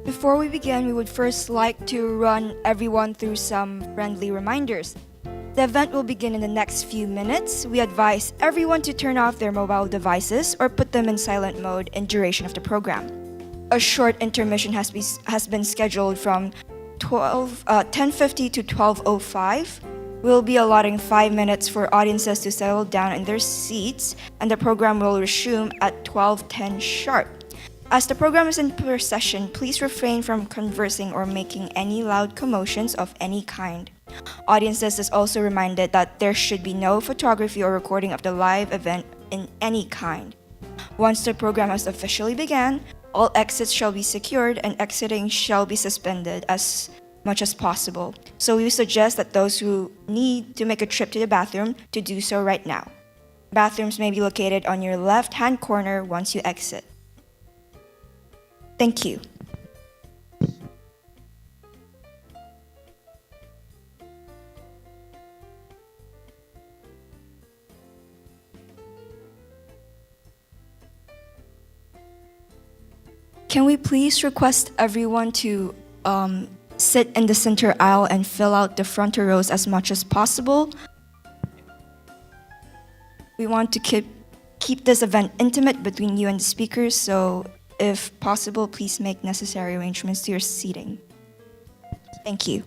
Before we begin, we would first like to run everyone through some friendly reminders. The event will begin in the next few minutes. We advise everyone to turn off their mobile devices or put them in silent mode in duration of the program. A short intermission has been scheduled from 10:50 to 12:05. We'll be allotting 5 minutes for audiences to settle down in their seats, and the program will resume at 12:10 sharp. As the program is in procession, please refrain from conversing or making any loud commotions of any kind. Audiences is also reminded that there should be no photography or recording of the live event in any kind. Once the program has officially begun, all exits shall be secured and exiting shall be suspended as much as possible. So we suggest that those who need to make a trip to the bathroom to do so right now. Bathrooms may be located on your left-hand corner once you exit. Thank you. Can we please request everyone to sit in the center aisle and fill out the front rows as much as possible? We want to keep this event intimate between you and the speakers, so if possible, please make necessary arrangements to your seating. Thank you.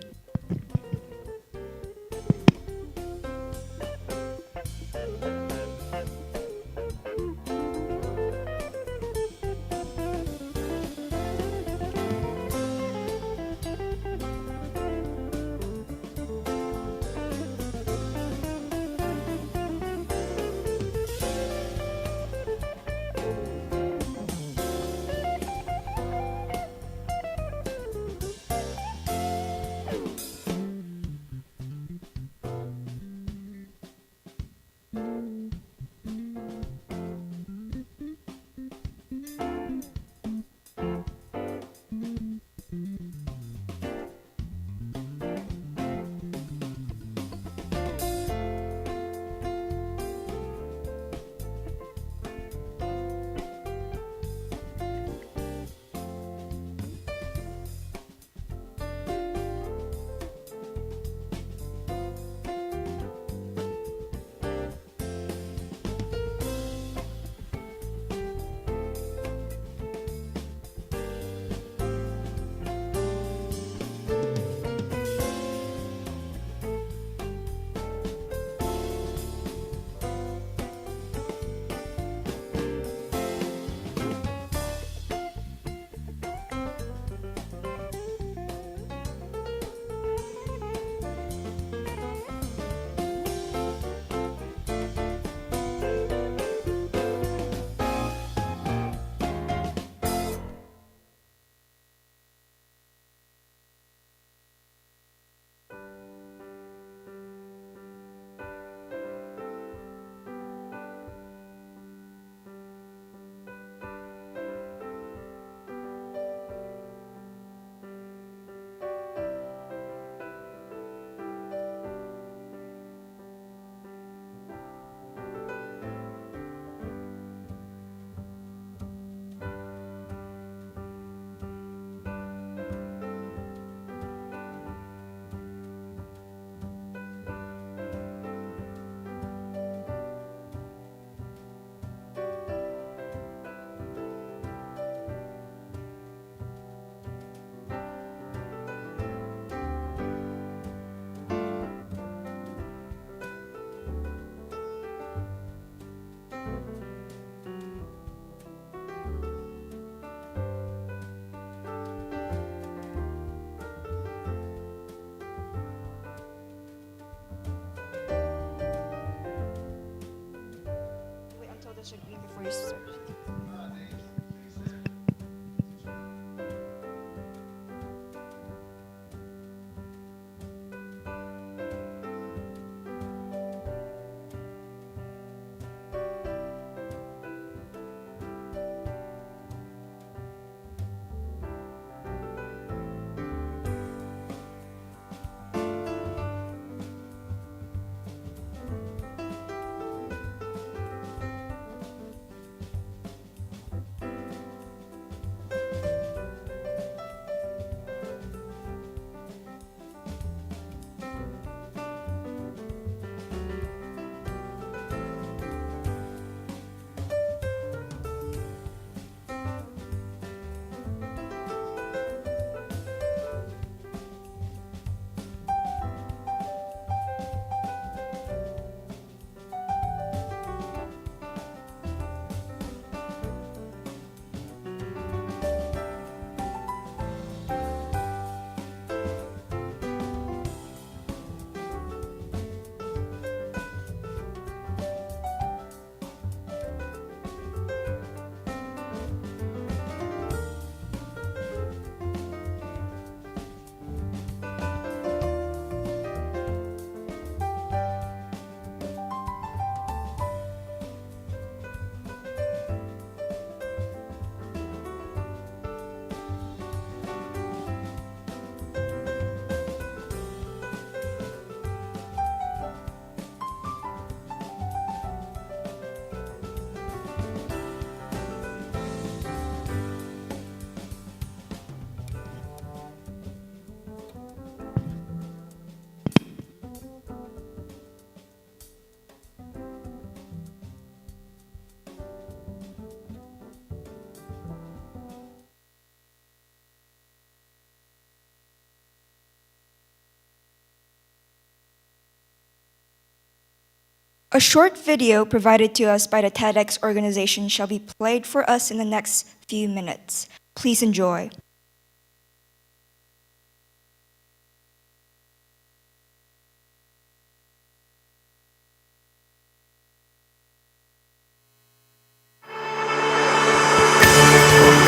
A short video provided to us by the TEDx organization shall be played for us in the next few minutes. Please enjoy.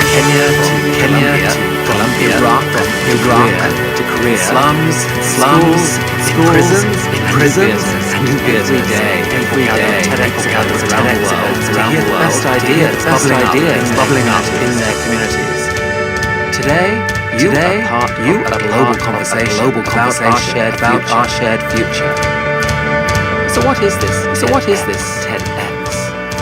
Kenya to Colombia, Iraq to Korea, slums, schools, in prisons, and every day, TEDx gathers around the world to hear the best ideas bubbling up in their communities. Today, you are part of a global conversation about our shared future. So what is this TEDx?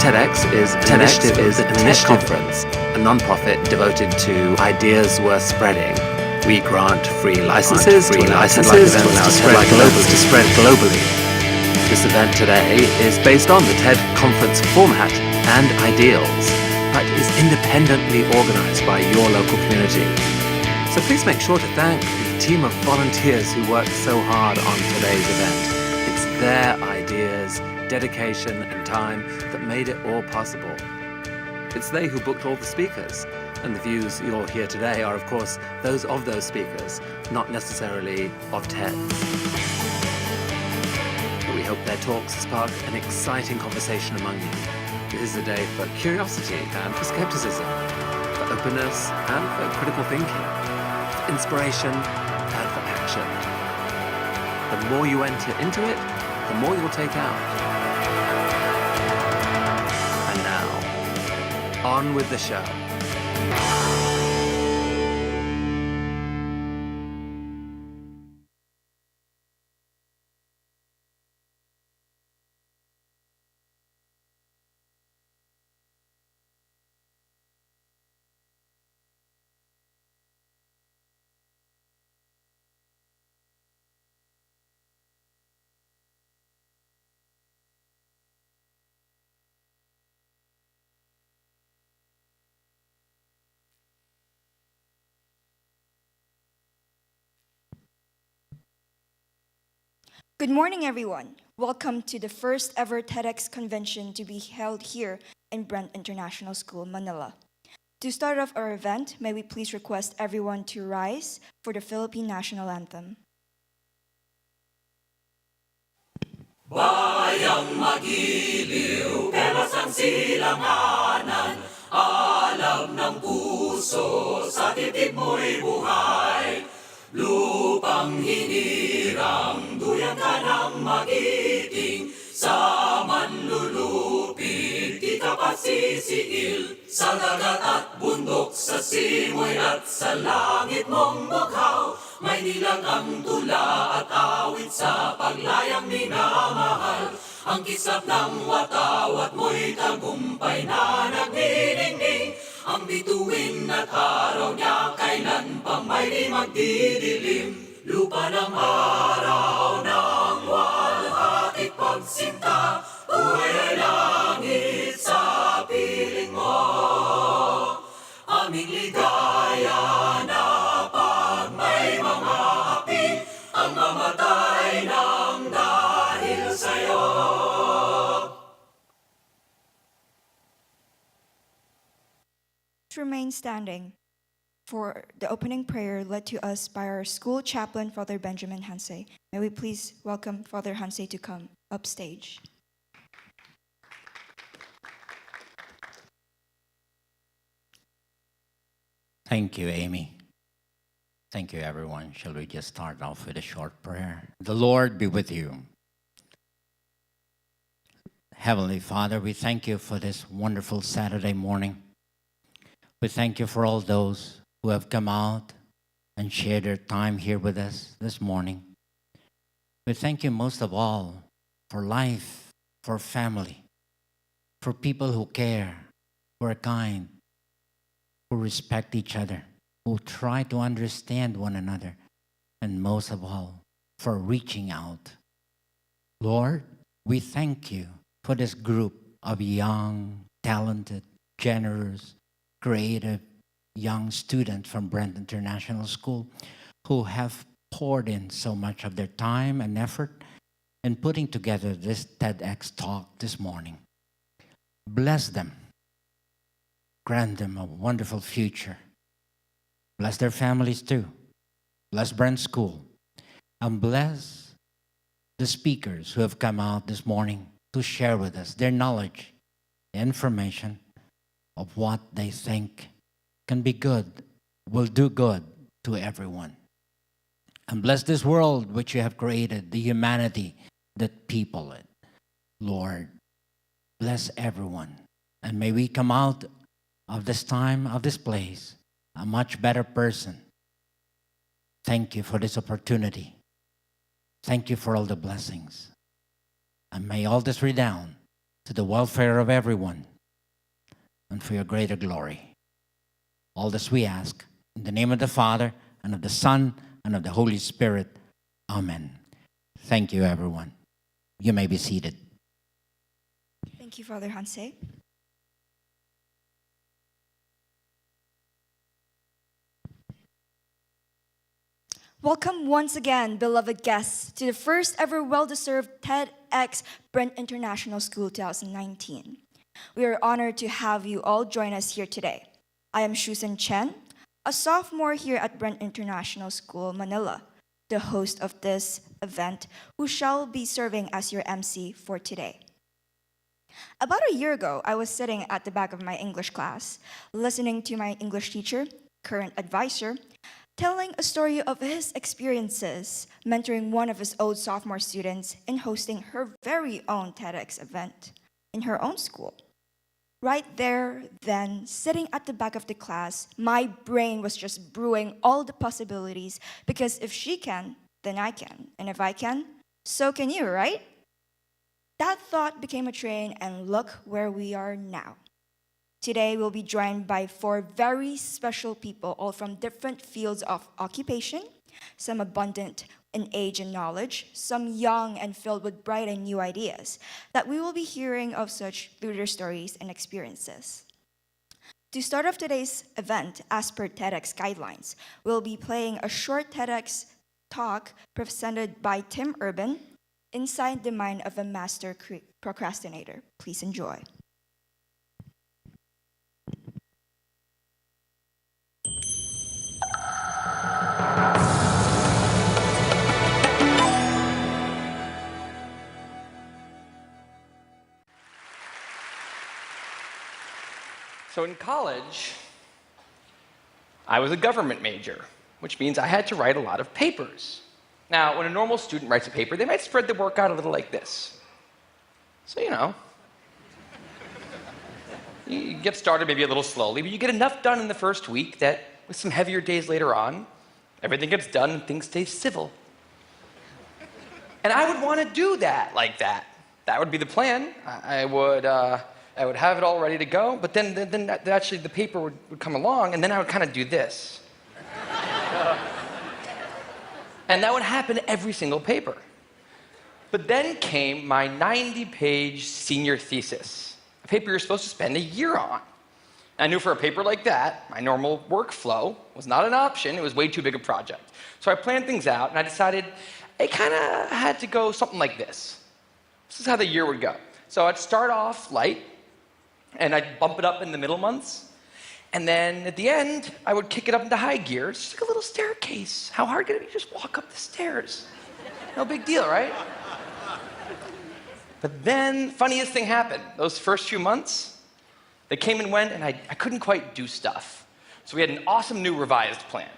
TEDx is an initiative conference, a non-profit devoted to ideas worth spreading. We grant free licenses to allow TED to spread globally. This event today is based on the TED conference format and ideals, but is independently organized by your local community. So please make sure to thank the team of volunteers who worked so hard on today's event. It's their ideas, dedication and time that made it all possible. It's they who booked all the speakers, and the views you'll hear today are of course those of those speakers, not necessarily of TED. But we hope their talks spark an exciting conversation among you. This is a day for curiosity and for skepticism, for openness and for critical thinking, for inspiration and for action. The more you enter into it, the more you'll take out. And now, on with the show. Good morning, everyone. Welcome to the first ever TEDx convention to be held here in Brent International School, Manila. To start off our event, may we please request everyone to rise for the Philippine National Anthem. Bayang magiliw, pelos ang silanganan, alam ng puso, sa titid mo'y buhay. Lupang hinirang, duyan ka ng magiting, sa manlulupig, di ka pasisiil. Sa dagat at bundok, sa simoy at sa langit mong bughaw, may nilang ang tula at awit sa paglayang minamahal. Ang kisap ng watawat mo'y tagumpay na nagniningning. Ang bituin at araw niya kailan pang may di magdidilim. Lupa ng araw ng walhatik pagsinta, buhay ay langit sa piling mo. Aming ligaya na pag may mga api, ang mamatay ng dahil sa'yo. Remain standing for the opening prayer led to us by our school chaplain, Father Benjamin Hansay. May we please welcome Father Hansay to come upstage. Thank you, Amy. Thank you, everyone. Shall we just start off with a short prayer? The Lord be with you. Heavenly Father, we thank you for this wonderful Saturday morning. We thank you for all those who have come out and shared their time here with us this morning. We thank you most of all for life, for family, for people who care, who are kind, who respect each other, who try to understand one another, and most of all, for reaching out. Lord, we thank you for this group of young, talented, generous, creative young students from Brent International School who have poured in so much of their time and effort in putting together this TEDx talk this morning. Bless them. Grant them a wonderful future. Bless their families too. Bless Brent School. And bless the speakers who have come out this morning to share with us their knowledge, information of what they think can be good, will do good to everyone. And bless this world which you have created, the humanity that people it. Lord, bless everyone. And may we come out of this time, of this place, a much better person. Thank you for this opportunity. Thank you for all the blessings. And may all this redound to the welfare of everyone and for your greater glory. All this we ask in the name of the Father, and of the Son, and of the Holy Spirit. Amen. Thank you, everyone. You may be seated. Thank you, Father Hanse. Welcome once again, beloved guests, to the first ever well-deserved TEDx Brent International School 2019. We are honored to have you all join us here today. I am Shusen Chen, a sophomore here at Brent International School, Manila, the host of this event, who shall be serving as your MC for today. About a year ago, I was sitting at the back of my English class, listening to my English teacher, current advisor, telling a story of his experiences mentoring one of his old sophomore students in hosting her very own TEDx event in her own school. Right there, then, sitting at the back of the class, my brain was just brewing all the possibilities, because if she can, then I can. And if I can, so can you, right? That thought became a train, and look where we are now. Today, we'll be joined by 4 very special people, all from different fields of occupation, some abundant in age and knowledge, some young and filled with bright and new ideas, that we will be hearing of such through their stories and experiences. To start off today's event, as per TEDx guidelines, we'll be playing a short TEDx talk presented by Tim Urban, Inside the Mind of a Master Procrastinator. Please enjoy. So in college, I was a government major, which means I had to write a lot of papers. Now, when a normal student writes a paper, they might spread the work out a little like this. So, you get started maybe a little slowly, but you get enough done in the first week that with some heavier days later on, everything gets done and things stay civil. And I would want to do that like that. That would be the plan. I would have it all ready to go, but then actually the paper would come along, and then I would kind of do this. And that would happen every single paper. But then came my 90-page senior thesis, a paper you're supposed to spend a year on. And I knew for a paper like that, my normal workflow was not an option. It was way too big a project. So I planned things out, and I decided I kind of had to go something like this. This is how the year would go. So I'd start off light, and I'd bump it up in the middle months. And then at the end, I would kick it up into high gear. It's just like a little staircase. How hard could it be? Just walk up the stairs. No big deal, right? But then, funniest thing happened. Those first few months, they came and went, and I couldn't quite do stuff. So we had an awesome new revised plan.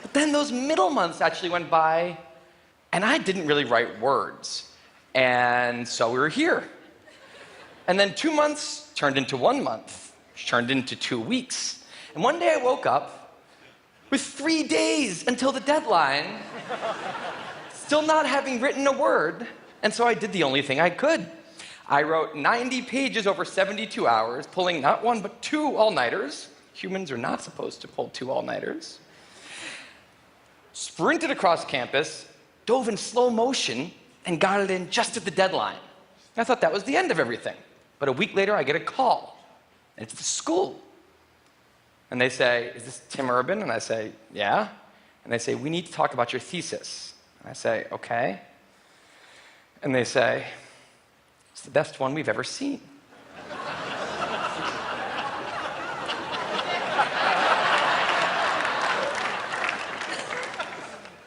But then those middle months actually went by, and I didn't really write words. And so we were here. And then 2 months turned into 1 month, which turned into 2 weeks. And one day I woke up with 3 days until the deadline, still not having written a word. And so I did the only thing I could. I wrote 90 pages over 72 hours, pulling not 1 but 2 all-nighters. Humans are not supposed to pull 2 all-nighters. Sprinted across campus, dove in slow motion, and got it in just at the deadline. I thought that was the end of everything. But a week later, I get a call. And it's the school. And they say, "Is this Tim Urban?" And I say, "Yeah." And they say, we need to talk about your thesis. And I say, okay. And they say, it's the best one we've ever seen.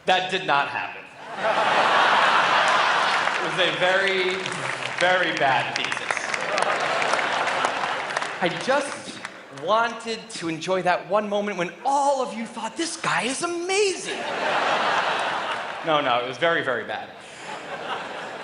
That did not happen. It was a very, very bad thesis. I just wanted to enjoy that one moment when all of you thought, this guy is amazing. No, it was very, very bad.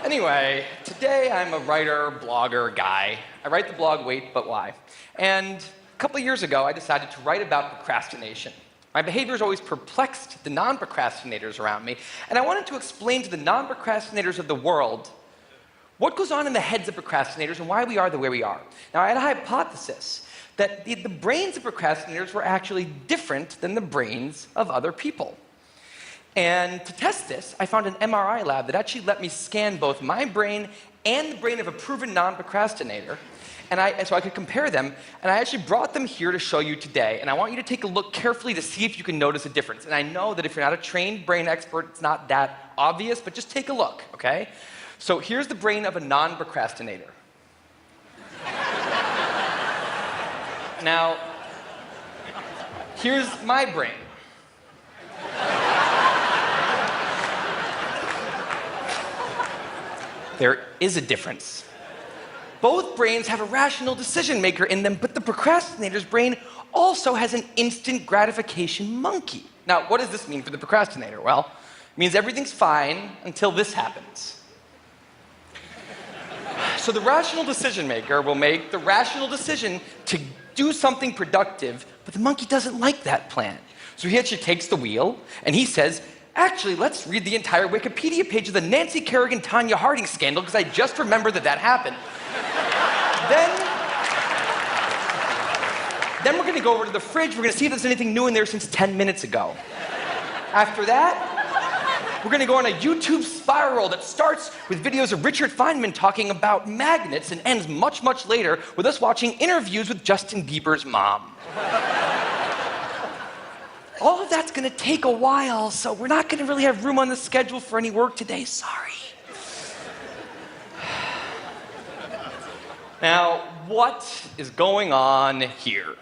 Anyway, today I'm a writer, blogger guy. I write the blog Wait, But Why? And a couple of years ago, I decided to write about procrastination. My behavior has always perplexed the non-procrastinators around me, and I wanted to explain to the non-procrastinators of the world what goes on in the heads of procrastinators and why we are the way we are. Now, I had a hypothesis that the brains of procrastinators were actually different than the brains of other people. And to test this, I found an MRI lab that actually let me scan both my brain and the brain of a proven non-procrastinator, and so I could compare them, and I actually brought them here to show you today, and I want you to take a look carefully to see if you can notice a difference. And I know that if you're not a trained brain expert, it's not that obvious, but just take a look, okay? So here's the brain of a non-procrastinator. Now, here's my brain. There is a difference. Both brains have a rational decision maker in them, but the procrastinator's brain also has an instant gratification monkey. Now, what does this mean for the procrastinator? Well, it means everything's fine until this happens. So the rational decision maker will make the rational decision to do something productive, but the monkey doesn't like that plan. So he actually takes the wheel and he says, actually, let's read the entire Wikipedia page of the Nancy Kerrigan-Tanya Harding scandal because I just remembered that happened. Then we're going to go over to the fridge. We're going to see if there's anything new in there since 10 minutes ago. After that, we're going to go on a YouTube spiral that starts with videos of Richard Feynman talking about magnets and ends much, much later with us watching interviews with Justin Bieber's mom. All of that's going to take a while, so we're not going to really have room on the schedule for any work today. Sorry. Now, what is going on here?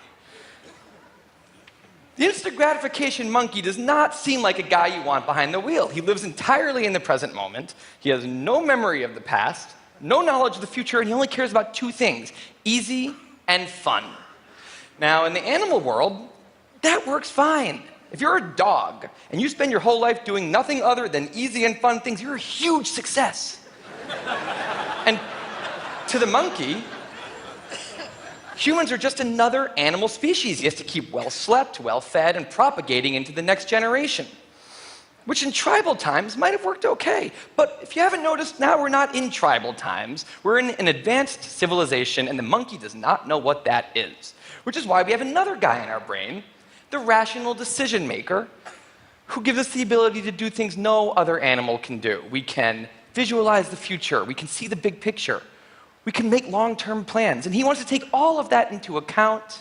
The instant gratification monkey does not seem like a guy you want behind the wheel. He lives entirely in the present moment. He has no memory of the past, no knowledge of the future, and he only cares about two things: easy and fun. Now, in the animal world, that works fine. If you're a dog and you spend your whole life doing nothing other than easy and fun things, you're a huge success. And to the monkey, humans are just another animal species. He has to keep well slept, well fed, and propagating into the next generation, which in tribal times might have worked okay. But if you haven't noticed, now we're not in tribal times. We're in an advanced civilization, and the monkey does not know what that is, which is why we have another guy in our brain, the rational decision maker, who gives us the ability to do things no other animal can do. We can visualize the future. We can see the big picture. We can make long-term plans. And he wants to take all of that into account,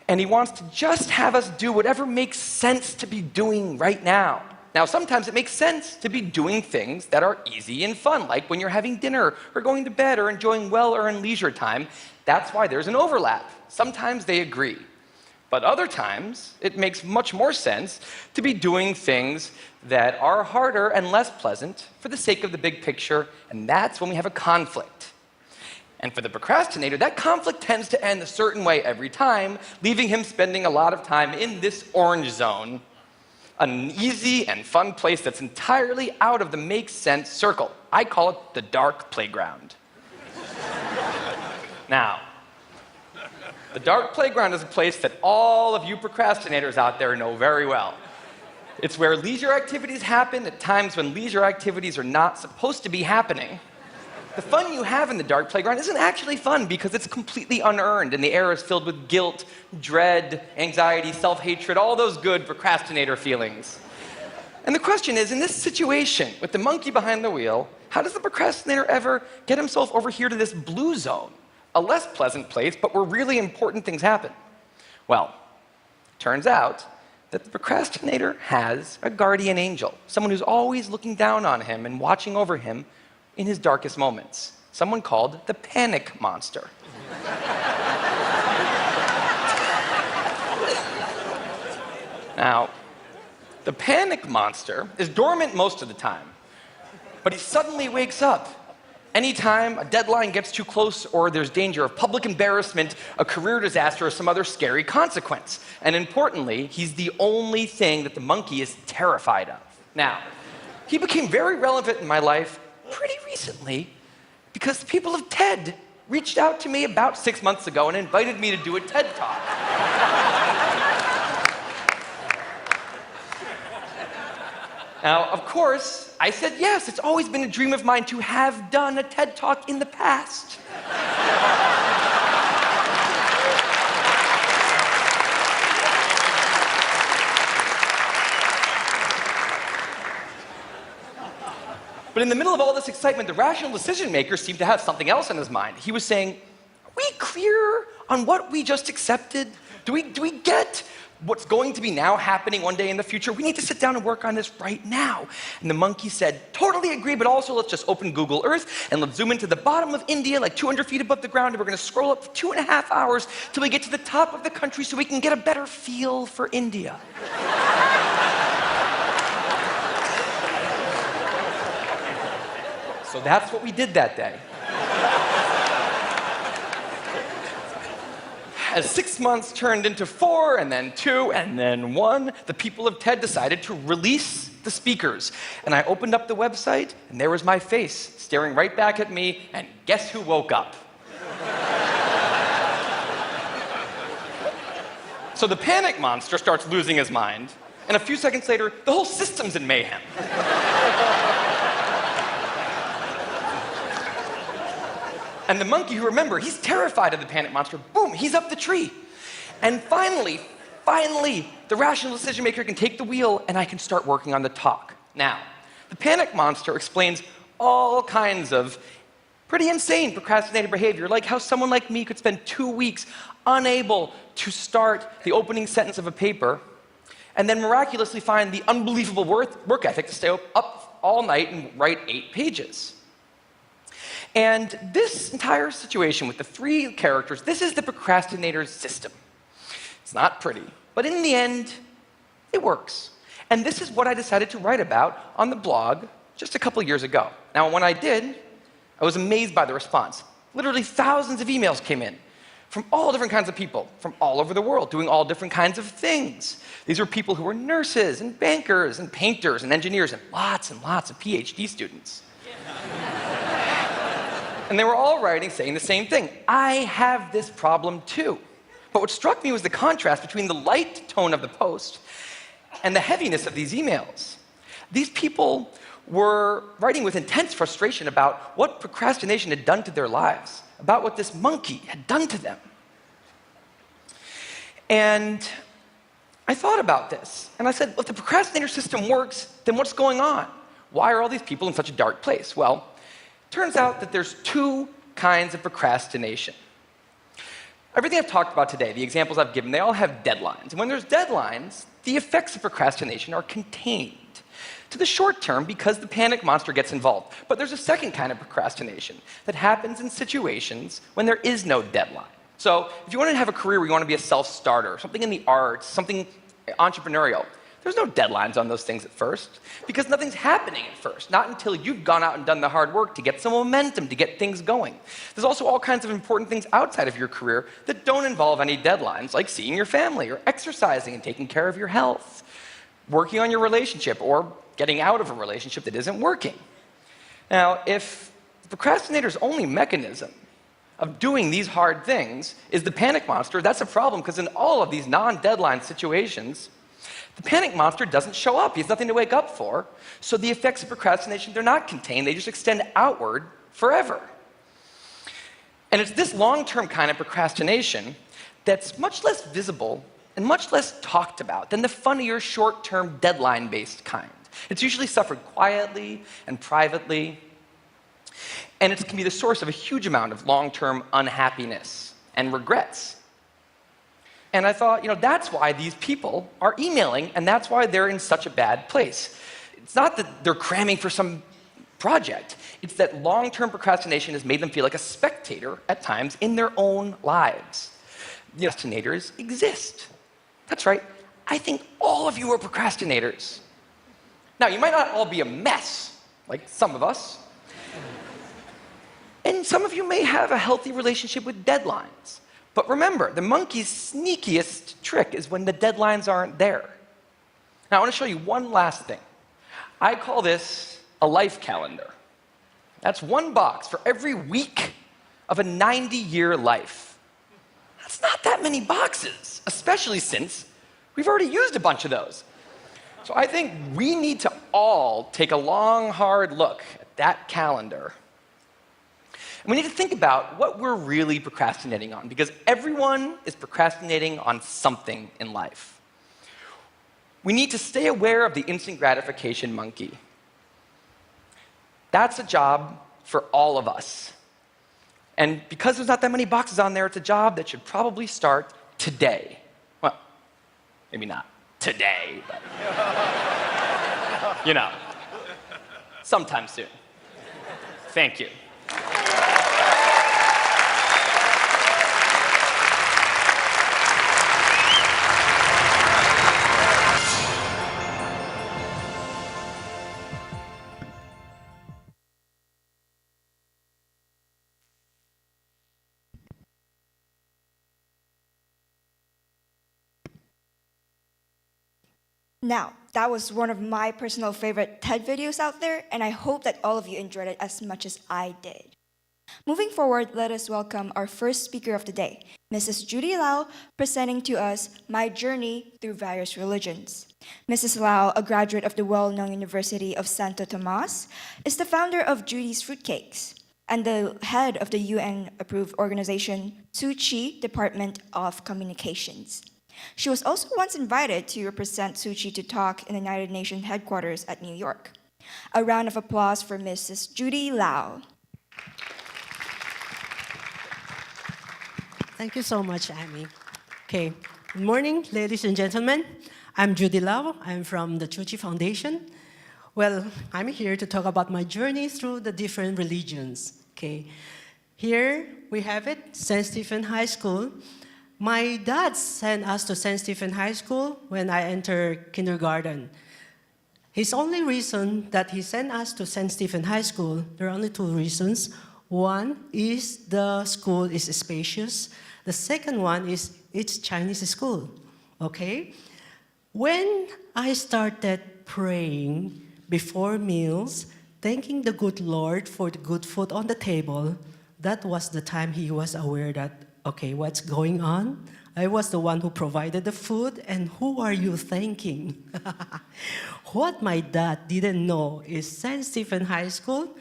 and he wants to just have us do whatever makes sense to be doing right now. Now, sometimes it makes sense to be doing things that are easy and fun, like when you're having dinner or going to bed or enjoying well-earned leisure time. That's why there's an overlap. Sometimes they agree. But other times, it makes much more sense to be doing things that are harder and less pleasant for the sake of the big picture, and that's when we have a conflict. And for the procrastinator, that conflict tends to end a certain way every time, leaving him spending a lot of time in this orange zone, an easy and fun place that's entirely out of the makes sense circle. I call it the dark playground. Now, the dark playground is a place that all of you procrastinators out there know very well. It's where leisure activities happen at times when leisure activities are not supposed to be happening. The fun you have in the dark playground isn't actually fun because it's completely unearned and the air is filled with guilt, dread, anxiety, self-hatred, all those good procrastinator feelings. And the question is, in this situation, with the monkey behind the wheel, how does the procrastinator ever get himself over here to this blue zone? A less pleasant place, but where really important things happen. Well, turns out that the procrastinator has a guardian angel, someone who's always looking down on him and watching over him in his darkest moments, someone called the panic monster. Now, the panic monster is dormant most of the time, but he suddenly wakes up anytime a deadline gets too close or there's danger of public embarrassment, a career disaster, or some other scary consequence. And importantly, he's the only thing that the monkey is terrified of. Now, he became very relevant in my life pretty recently because the people of TED reached out to me about 6 months ago and invited me to do a TED Talk. Now, of course, I said yes. It's always been a dream of mine to have done a TED Talk in the past. But in the middle of all this excitement, the rational decision maker seemed to have something else in his mind. He was saying, are we clear on what we just accepted? Do we get what's going to be now happening one day in the future? We need to sit down and work on this right now. And the monkey said, totally agree, but also let's just open Google Earth and let's zoom into the bottom of India, like 200 feet above the ground, and we're going to scroll up for 2.5 hours till we get to the top of the country so we can get a better feel for India. So that's what we did that day. As 6 months turned into 4, and then 2, and then 1, the people of TED decided to release the speakers. And I opened up the website, and there was my face staring right back at me, and guess who woke up? So the panic monster starts losing his mind, and a few seconds later, the whole system's in mayhem. And the monkey, who, remember, he's terrified of the panic monster, boom, he's up the tree. And finally, the rational decision maker can take the wheel and I can start working on the talk. Now, the panic monster explains all kinds of pretty insane procrastinating behavior, like how someone like me could spend 2 weeks unable to start the opening sentence of a paper and then miraculously find the unbelievable work ethic to stay up all night and write 8 pages. And this entire situation with the 3 characters, this is the procrastinator's system. It's not pretty, but in the end, it works. And this is what I decided to write about on the blog just a couple years ago. Now, when I did, I was amazed by the response. Literally thousands of emails came in from all different kinds of people, from all over the world, doing all different kinds of things. These were people who were nurses and bankers and painters and engineers and lots of PhD students. And they were all writing saying the same thing. I have this problem too. But what struck me was the contrast between the light tone of the post and the heaviness of these emails. These people were writing with intense frustration about what procrastination had done to their lives, about what this monkey had done to them. And I thought about this, and I said, well, if the procrastinator system works, then what's going on? Why are all these people in such a dark place? Well, turns out that there's 2 kinds of procrastination. Everything I've talked about today, the examples I've given, they all have deadlines. And when there's deadlines, the effects of procrastination are contained to the short term because the panic monster gets involved. But there's a second kind of procrastination that happens in situations when there is no deadline. So if you want to have a career where you want to be a self-starter, something in the arts, something entrepreneurial, there's no deadlines on those things at first because nothing's happening at first, not until you've gone out and done the hard work to get some momentum, to get things going. There's also all kinds of important things outside of your career that don't involve any deadlines, like seeing your family or exercising and taking care of your health, working on your relationship or getting out of a relationship that isn't working. Now, if the procrastinator's only mechanism of doing these hard things is the panic monster, that's a problem because in all of these non-deadline situations, the panic monster doesn't show up. He has nothing to wake up for. So the effects of procrastination, they're not contained. They just extend outward forever. And it's this long-term kind of procrastination that's much less visible and much less talked about than the funnier, short-term, deadline-based kind. It's usually suffered quietly and privately. And it can be the source of a huge amount of long-term unhappiness and regrets. And I thought, that's why these people are emailing, and that's why they're in such a bad place. It's not that they're cramming for some project. It's that long-term procrastination has made them feel like a spectator at times in their own lives. Procrastinators exist. That's right. I think all of you are procrastinators. Now, you might not all be a mess, like some of us. And some of you may have a healthy relationship with deadlines. But remember, the monkey's sneakiest trick is when the deadlines aren't there. Now, I want to show you one last thing. I call this a life calendar. That's one box for every week of a 90-year life. That's not that many boxes, especially since we've already used a bunch of those. So I think we need to all take a long, hard look at that calendar. And we need to think about what we're really procrastinating on, because everyone is procrastinating on something in life. We need to stay aware of the instant gratification monkey. That's a job for all of us. And because there's not that many boxes on there, it's a job that should probably start today. Well, maybe not today, but sometime soon. Thank you. Now, that was one of my personal favorite TED videos out there, and I hope that all of you enjoyed it as much as I did. Moving forward, let us welcome our first speaker of the day, Mrs. Judy Lau, presenting to us My Journey Through Various Religions. Mrs. Lau, a graduate of the well-known University of Santo Tomas, is the founder of Judy's Fruitcakes and the head of the UN-approved organization Tzu Chi Department of Communications. She was also once invited to represent Tzu Chi to talk in the United Nations headquarters at New York. A round of applause for Mrs. Judy Lau. Thank you so much, Amy. Okay, good morning, ladies and gentlemen. I'm Judy Lau. I'm from the Tzu Chi Foundation. Well, I'm here to talk about my journey through the different religions. Okay, here we have it, St. Stephen High School. My dad sent us to St. Stephen High School when I entered kindergarten. His only reason that he sent us to St. Stephen High School, there are only two reasons. One is the school is spacious. The second one is it's Chinese school, okay? When I started praying before meals, thanking the good Lord for the good food on the table, that was the time he was aware that, okay, what's going on? I was the one who provided the food, and who are you thanking? What my dad didn't know is St. Stephen High School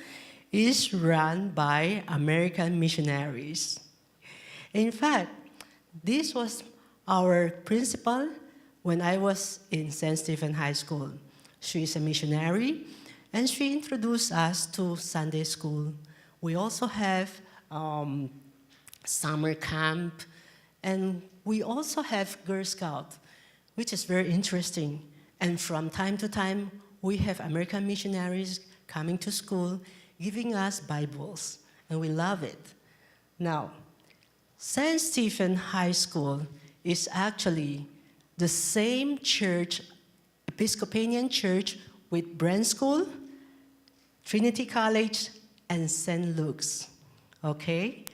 is run by American missionaries. In fact, this was our principal when I was in St. Stephen High School. She is a missionary, and she introduced us to Sunday school. We also have summer camp, and we also have Girl Scout, which is very interesting. And from time to time, we have American missionaries coming to school, giving us Bibles, and we love it. Now, St. Stephen High School is actually the same church, Episcopalian church, with Brent School, Trinity College, and St. Luke's, okay?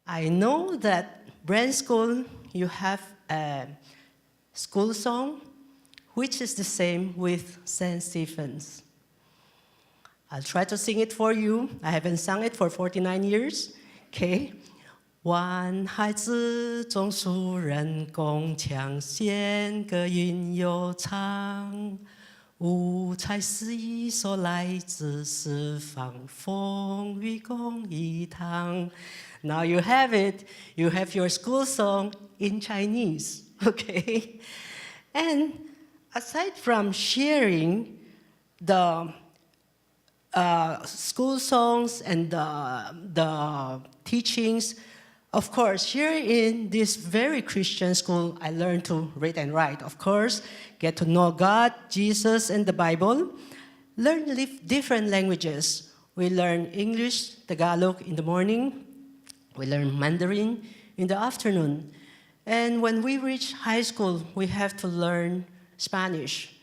I know that Brent School, you have a school song, which is the same with St. Stephen's. I'll try to sing it for you. I haven't sung it for 49 years, okay? 万孩子总属人共抢弦歌吟悠长，五彩诗意所来自四方，风雨共一堂。Now you have it. You have your school song in Chinese, okay? And aside from sharing the school songs and the teachings, Of course, here in this very Christian school, I learned to read and write. Of course, get to know God, Jesus, and the Bible. Learn different languages. We learn English, Tagalog in the morning. We learn Mandarin in the afternoon. And when we reach high school, we have to learn Spanish.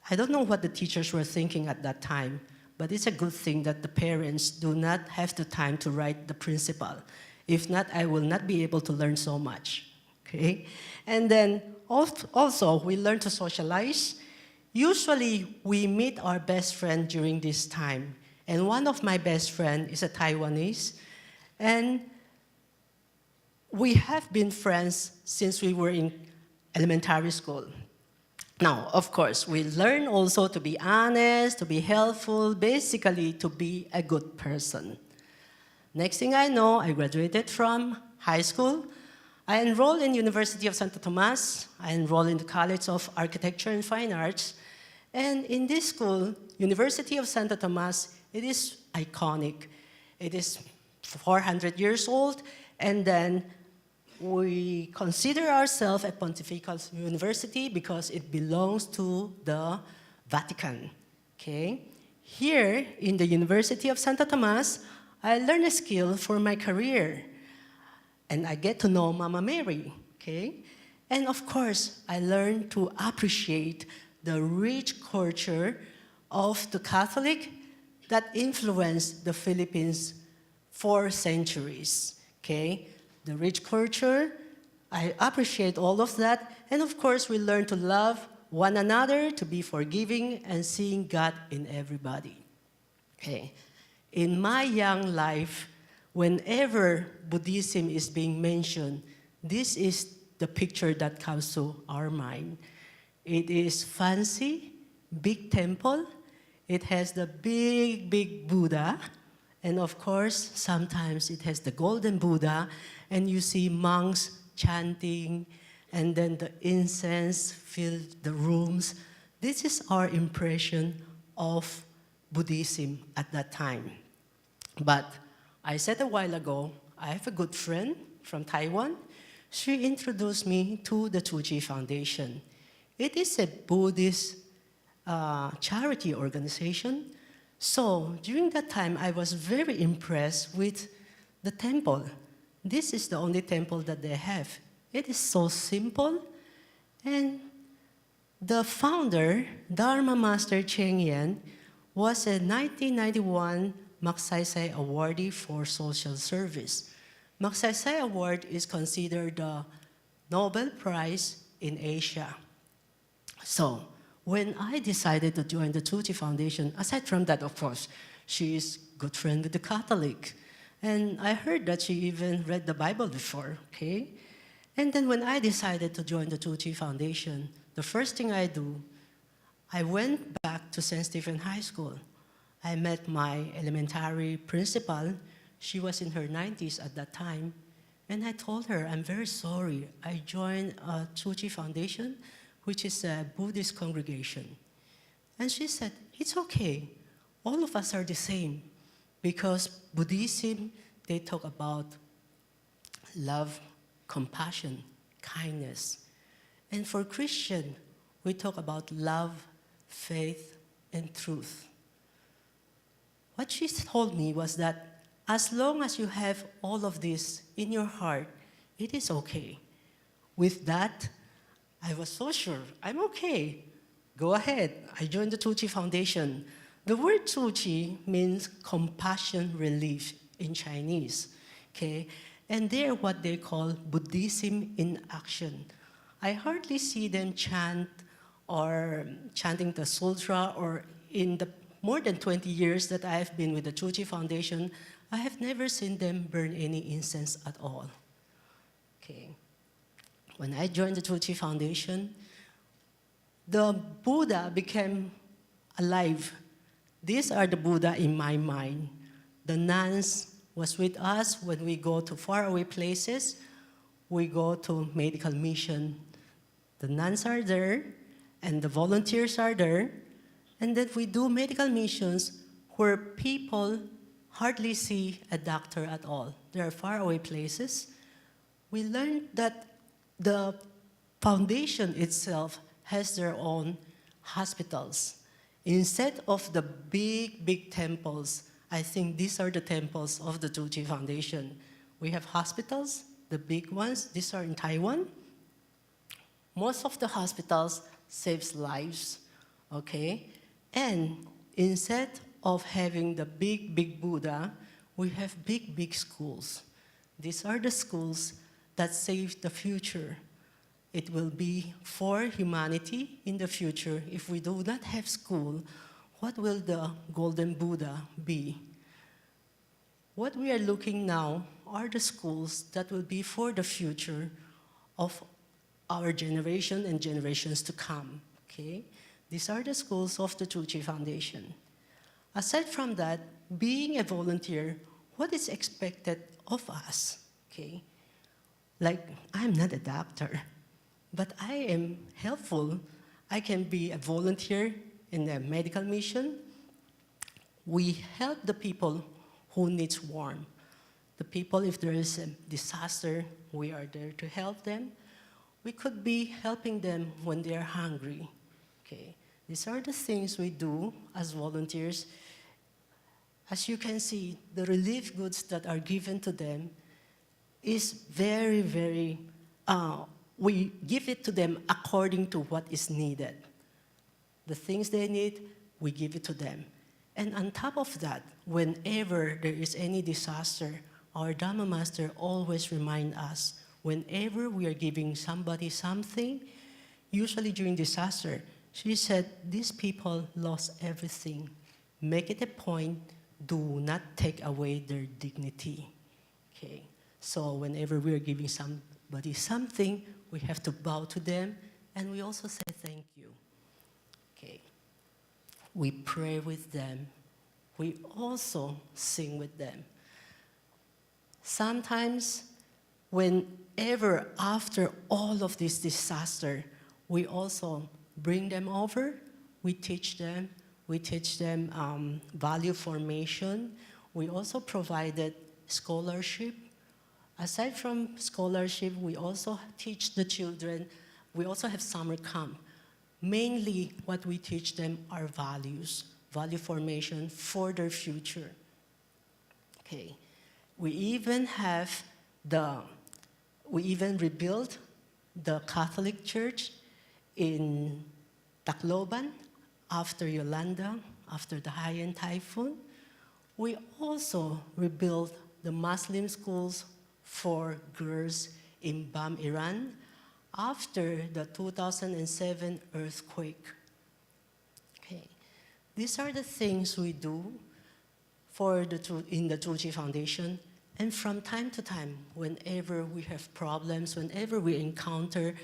I don't know what the teachers were thinking at that time, but it's a good thing that the parents do not have the time to write the principal. If not, I will not be able to learn so much, okay? And then also, we learn to socialize. Usually, we meet our best friend during this time. And one of my best friends is a Taiwanese. And we have been friends since we were in elementary school. Now, of course, we learn also to be honest, to be helpful, basically to be a good person. Next thing I know, I graduated from high school. I enrolled in University of Santo Tomas. I enrolled in the College of Architecture and Fine Arts. And in this school, University of Santo Tomas, it is iconic. It is 400 years old, and then we consider ourselves a pontifical university because it belongs to the Vatican, okay? Here, in the University of Santo Tomas, I learned a skill for my career, and I get to know Mama Mary, okay? And of course, I learned to appreciate the rich culture of the Catholic that influenced the Philippines for centuries, okay? The rich culture, I appreciate all of that. And of course, we learn to love one another, to be forgiving, and seeing God in everybody, okay? In my young life, whenever Buddhism is being mentioned, this is the picture that comes to our mind. It is fancy, big temple. It has the big, big Buddha. And of course, sometimes it has the golden Buddha, and you see monks chanting, and then the incense fills the rooms. This is our impression of Buddhism at that time. But I said a while ago, I have a good friend from Taiwan. She introduced me to the Tzu Chi Foundation. It is a Buddhist charity organization. So during that time, I was very impressed with the temple. This is the only temple that they have. It is so simple. And the founder, Dharma Master Cheng Yen, was a 1991 Magsaysay awardee for social service. Magsaysay Award is considered the Nobel Prize in Asia. So when I decided to join the Tzu Chi Foundation, aside from that, of course, she is good friend with the Catholic. And I heard that she even read the Bible before, okay? And then when I decided to join the Tzu Chi Foundation, the first thing I do, I went back to St. Stephen High School. I met my elementary principal. She was in her 90s at that time. And I told her, I'm very sorry. I joined a Tzu Chi Foundation, which is a Buddhist congregation. And she said, it's okay. All of us are the same. Because Buddhism, they talk about love, compassion, kindness. And for Christian, we talk about love, faith, and truth. What she told me was that as long as you have all of this in your heart, it is okay. With that, I was so sure, I'm okay. Go ahead. I joined the Tzu Chi Foundation. The word Tzu Chi means compassion relief in Chinese, okay? And they're what they call Buddhism in action. I hardly see them chant or chanting the sutra, or in the more than 20 years that I have been with the Tzu Chi Foundation, I have never seen them burn any incense at all. Okay. When I joined the Tzu Chi Foundation, the Buddha became alive. These are the Buddha in my mind. The nuns was with us when we go to faraway places. We go to medical mission. The nuns are there, and the volunteers are there. And then we do medical missions where people hardly see a doctor at all. There are faraway places. We learned that the foundation itself has their own hospitals. Instead of the big, big temples, I think these are the temples of the Tzu Chi Foundation. We have hospitals, the big ones. These are in Taiwan. Most of the hospitals saves lives, okay? And instead of having the big, big Buddha, we have big, big schools. These are the schools that save the future. It will be for humanity in the future. If we do not have school, what will the golden Buddha be? What we are looking now are the schools that will be for the future of our generation and generations to come, okay? These are the schools of the Tzu Chi Foundation. Aside from that, being a volunteer, what is expected of us, okay? Like, I'm not a doctor, but I am helpful. I can be a volunteer in a medical mission. We help the people who needs warmth. The people, if there is a disaster, we are there to help them. We could be helping them when they are hungry. Okay. These are the things we do as volunteers. As you can see, the relief goods that are given to them is very, very, we give it to them according to what is needed. The things they need, we give it to them. And on top of that, whenever there is any disaster, our Dharma Master always reminds us, whenever we are giving somebody something, usually during disaster, she said, these people lost everything. Make it a point, do not take away their dignity. Okay. So whenever we are giving somebody something, we have to bow to them, and we also say thank you. Okay. We pray with them. We also sing with them. Sometimes, whenever after all of this disaster, we also bring them over, we teach them value formation. We also provided scholarship. Aside from scholarship, we also teach the children, we also have summer camp. Mainly what we teach them are values, value formation for their future. Okay. We even rebuilt the Catholic Church in Tacloban after Yolanda, after the Haiyan typhoon. We also rebuilt the Muslim schools for girls in Bam, Iran, after the 2007 earthquake. Okay. These are the things we do in the Tzu Chi Foundation. And from time to time, whenever we have problems, whenever we encounter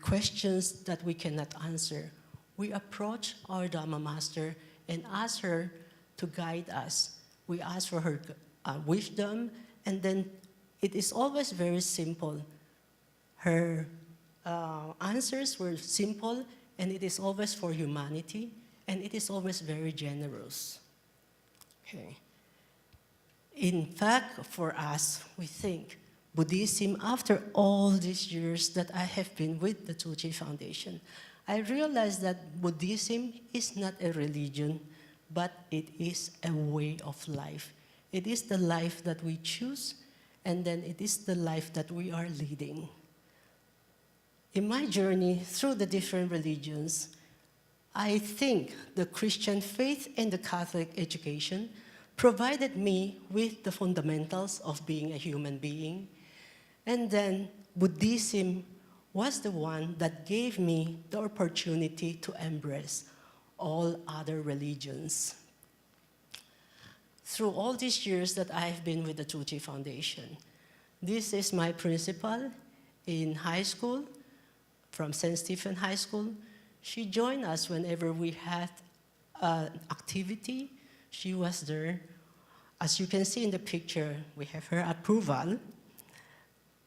questions that we cannot answer, we approach our Dharma Master and ask her to guide us. We ask for her wisdom, and then it is always very simple. Her answers were simple, and it is always for humanity, and it is always very generous. Okay. In fact, for us, we think Buddhism, after all these years that I have been with the Tzu Chi Foundation, I realized that Buddhism is not a religion, but it is a way of life. It is the life that we choose, and then it is the life that we are leading. In my journey through the different religions, I think the Christian faith and the Catholic education provided me with the fundamentals of being a human being. And then Buddhism was the one that gave me the opportunity to embrace all other religions. Through all these years that I've been with the Tzu Chi Foundation, this is my principal in high school, from St. Stephen High School. She joined us whenever we had an activity. She was there. As you can see in the picture, we have her approval.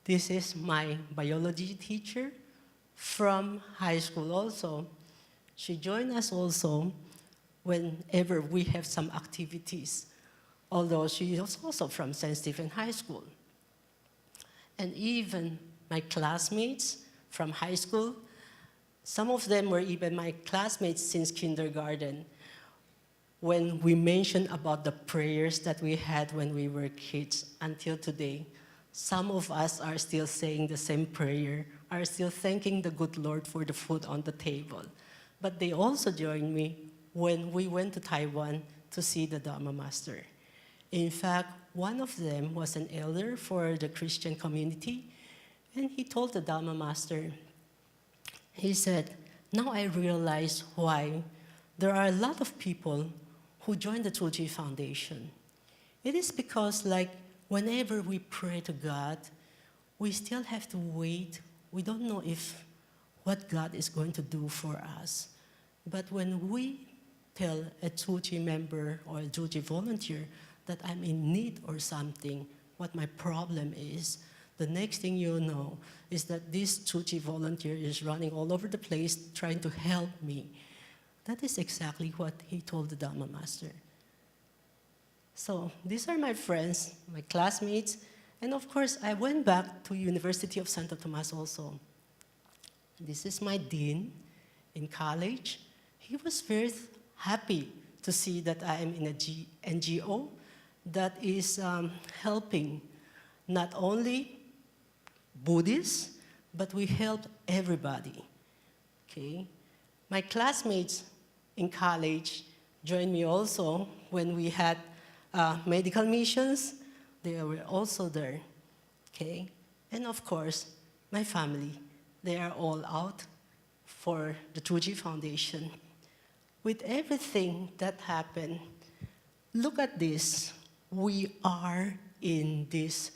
This is my biology teacher from high school also. She joined us also whenever we have some activities. although she is also from St. Stephen High School. And even my classmates from high school, some of them were even my classmates since kindergarten. When we mentioned about the prayers that we had when we were kids until today, some of us are still saying the same prayer, are still thanking the good Lord for the food on the table. But they also joined me when we went to Taiwan to see the Dharma Master. In fact, one of them was an elder for the Christian community, and he told the Dharma Master, he said, now I realize why there are a lot of people who joined the Tzuchi Foundation. It is because, like, whenever we pray to God, we still have to wait. We don't know if what God is going to do for us. But when we tell a Tzuchi member or a Tzuchi volunteer that I'm in need or something, what my problem is, the next thing you know is that this Tzuchi volunteer is running all over the place trying to help me. That is exactly what he told the Dharma Master. So these are my friends, my classmates, and of course I went back to University of Santo Tomas also. This is my dean in college. He was very happy to see that I am in a NGO that is helping not only Buddhists, but we help everybody, okay? My classmates in college joined me also when we had medical missions. They were also there, okay? And of course, my family, they are all out for the Tzuchi Foundation. With everything that happened, look at this. We are in this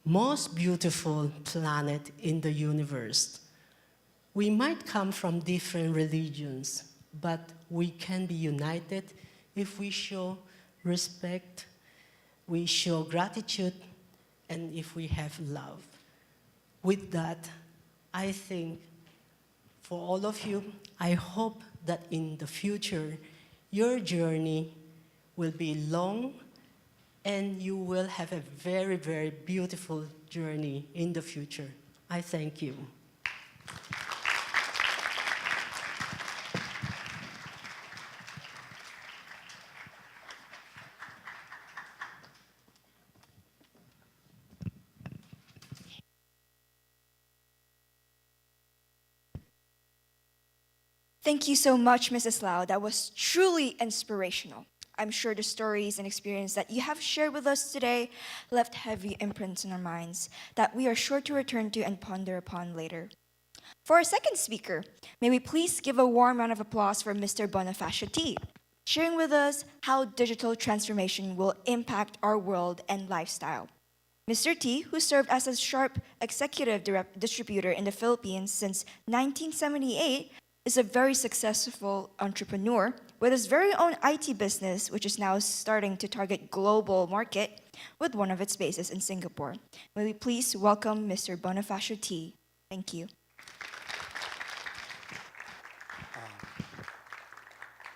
most beautiful planet in the universe. We might come from different religions, but we can be united if we show respect, we show gratitude, and if we have love. With that, I think for all of you, I hope that in the future, your journey will be long and you will have a very, very beautiful journey in the future. I thank you. Thank you so much, Mrs. Lau. That was truly inspirational. I'm sure the stories and experience that you have shared with us today left heavy imprints in our minds that we are sure to return to and ponder upon later. For our second speaker, may we please give a warm round of applause for Mr. Bonifacio T, sharing with us how digital transformation will impact our world and lifestyle. Mr. T, who served as a Sharp executive distributor in the Philippines since 1978, is a very successful entrepreneur with his very own IT business, which is now starting to target global market with one of its bases in Singapore. May we please welcome Mr. Bonifacio T. Thank you.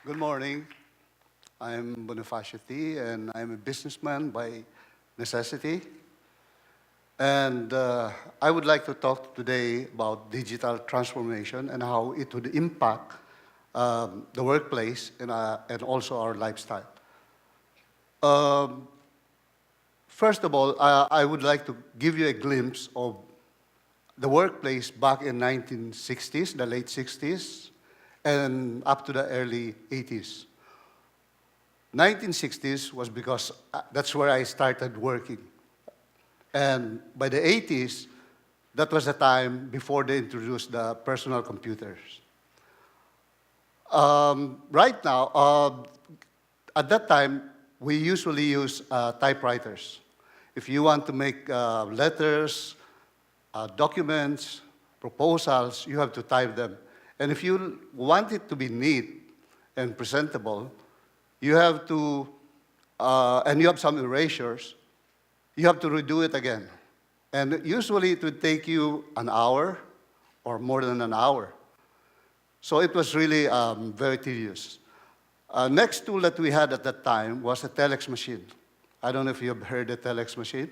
Good morning. I'm Bonifacio T, and I'm a businessman by necessity. And I would like to talk today about digital transformation and how it would impact the workplace and also our lifestyle. First of all, I would like to give you a glimpse of the workplace back in 1960s, the late 60s, and up to the early 80s. 1960s was because that's where I started working. And by the 80s, that was the time before they introduced the personal computers. Right now, at that time, we usually use typewriters. If you want to make letters, documents, proposals, you have to type them. And if you want it to be neat and presentable, you have to, and you have some erasures, you have to redo it again. And usually it would take you an hour or more than an hour. So it was really very tedious. Next tool that we had at that time was a telex machine. I don't know if you've heard the telex machine.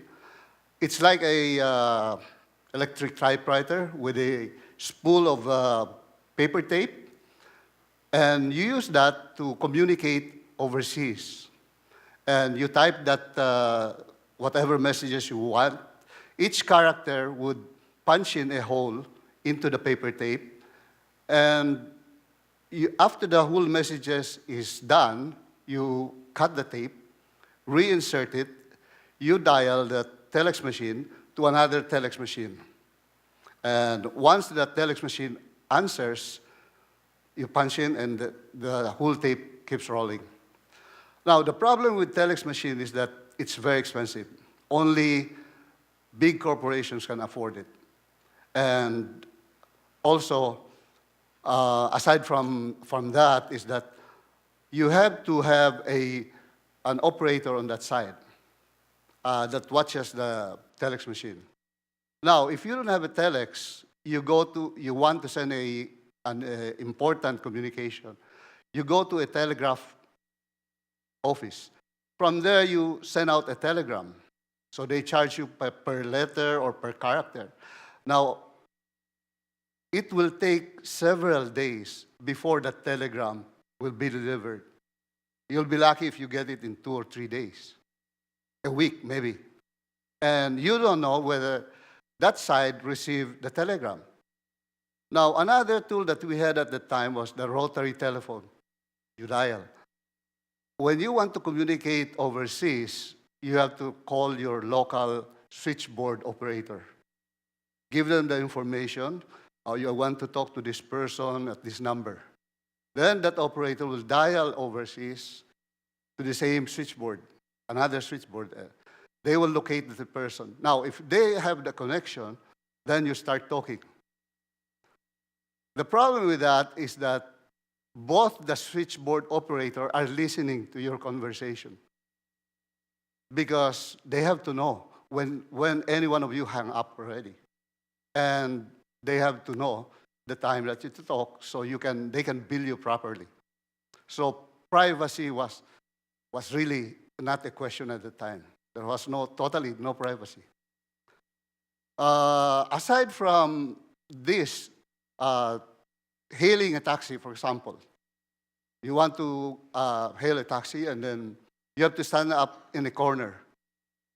It's like a electric typewriter with a spool of paper tape, and you use that to communicate overseas. And you type that whatever messages you want. Each character would punch in a hole into the paper tape, and after the whole messages is done, you cut the tape, reinsert it, you dial the telex machine to another telex machine. And once the telex machine answers, you punch in and the whole tape keeps rolling. Now, the problem with telex machine is that it's very expensive. Only big corporations can afford it. And also, aside from that, is that you have to have an operator on that side that watches the telex machine. Now, if you don't have a telex, you want to send an important communication, you go to a telegraph office. From there, you send out a telegram. So they charge you per letter or per character. Now, it will take several days before that telegram will be delivered. You'll be lucky if you get it in 2 or 3 days, a week maybe. And you don't know whether that side received the telegram. Now, another tool that we had at the time was the rotary telephone. You dial. When you want to communicate overseas, you have to call your local switchboard operator. Give them the information, you want to talk to this person at this number. Then that operator will dial overseas to the same switchboard, another switchboard. They will locate the person. Now, if they have the connection, then you start talking. The problem with that is that both the switchboard operator are listening to your conversation because they have to know when any one of you hang up already. And they have to know the time that you talk so they can bill you properly. So privacy was really not a question at the time. There was totally no privacy. Aside from this, hailing a taxi, for example. You want to hail a taxi and then you have to stand up in a corner.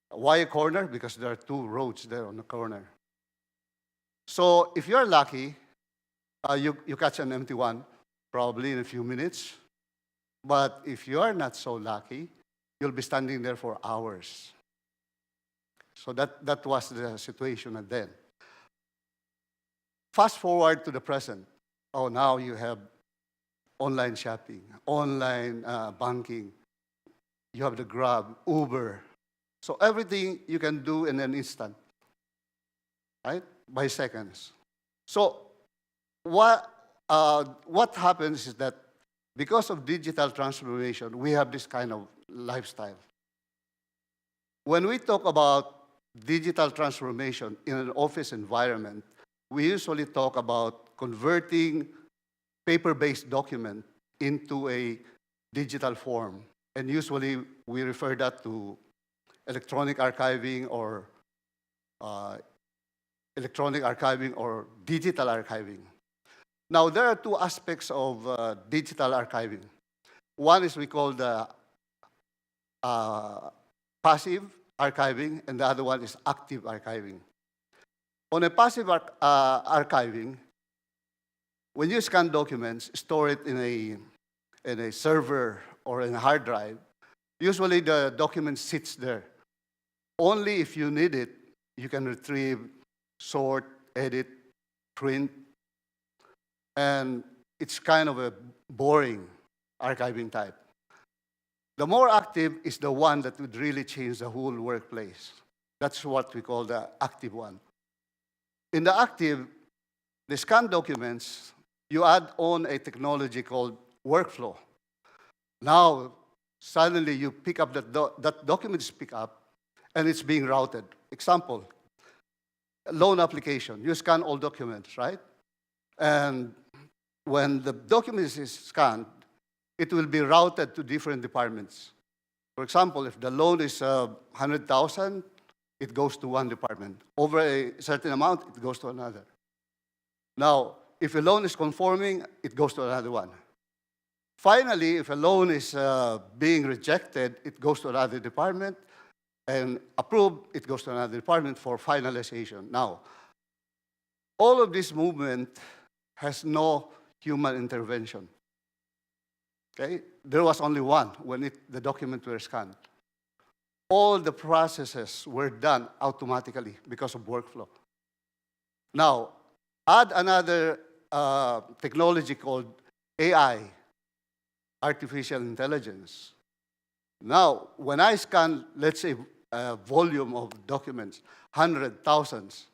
Why a corner? Because there are 2 roads there on the corner. So if you're lucky, you catch an empty one, probably in a few minutes. But if you are not so lucky, you'll be standing there for hours. So that was the situation at then. Fast forward to the present. Oh, now you have online shopping, online banking. You have the Grab, Uber. So everything you can do in an instant, right? By seconds. So what happens is that because of digital transformation, we have this kind of lifestyle. When we talk about digital transformation in an office environment, we usually talk about converting paper-based document into a digital form. And usually we refer that to electronic archiving or digital archiving. Now, there are 2 aspects of digital archiving. One is we call the passive archiving, and the other one is active archiving. On a passive archiving, when you scan documents, store it in a server or in a hard drive, usually the document sits there. Only if you need it, you can retrieve, sort, edit, print, and it's kind of a boring archiving type. The more active is the one that would really change the whole workplace. That's what we call the active one. In the active, the scanned documents, you add on a technology called workflow. Now, suddenly you pick up that document is picked up and it's being routed. Example, loan application. You scan all documents, right? And when the document is scanned, it will be routed to different departments. For example, if the loan is 100,000, it goes to one department. Over a certain amount, it goes to another. Now, if a loan is conforming, it goes to another one. Finally, if a loan is being rejected, it goes to another department, and approved, it goes to another department for finalization. Now, all of this movement has no human intervention. Okay? There was only one when the documents were scanned. All the processes were done automatically because of workflow. Now, add another technology called AI, artificial intelligence. Now, when I scan, let's say, a volume of documents, hundreds, thousands,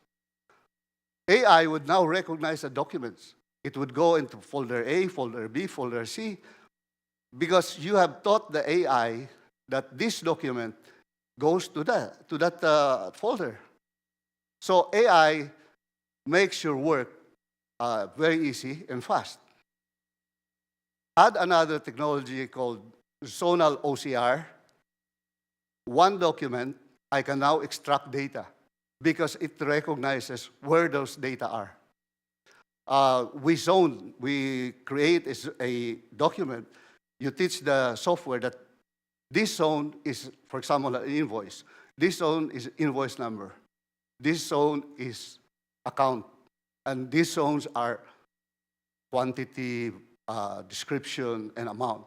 AI would now recognize the documents. It would go into folder A, folder B, folder C, because you have taught the AI that this document goes to that folder. So AI makes your work very easy and fast. Add another technology called zonal OCR. One document, I can now extract data because it recognizes where those data are. We create a document. You teach the software that this zone is, for example, an invoice. This zone is invoice number. This zone is account. And these zones are quantity, description, and amount.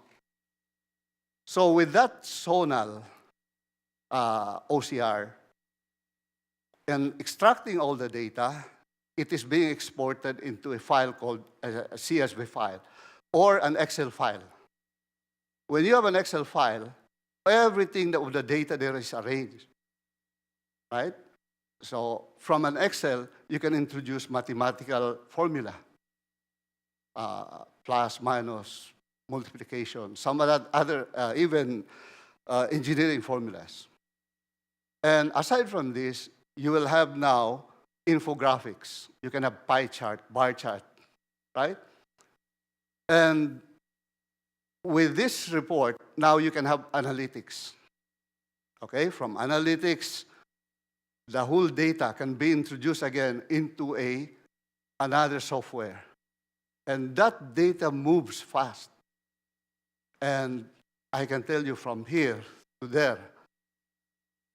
So with that zonal OCR and extracting all the data, it is being exported into a file called a CSV file or an Excel file. When you have an Excel file, everything of the data there is arranged, right? So from an Excel, you can introduce mathematical formula, plus, minus, multiplication, some of that other, even engineering formulas. And aside from this, you will have now infographics. You can have pie chart, bar chart, right? And with this report, now you can have analytics. Okay, from analytics, the whole data can be introduced again into another software. And that data moves fast. And I can tell you from here to there,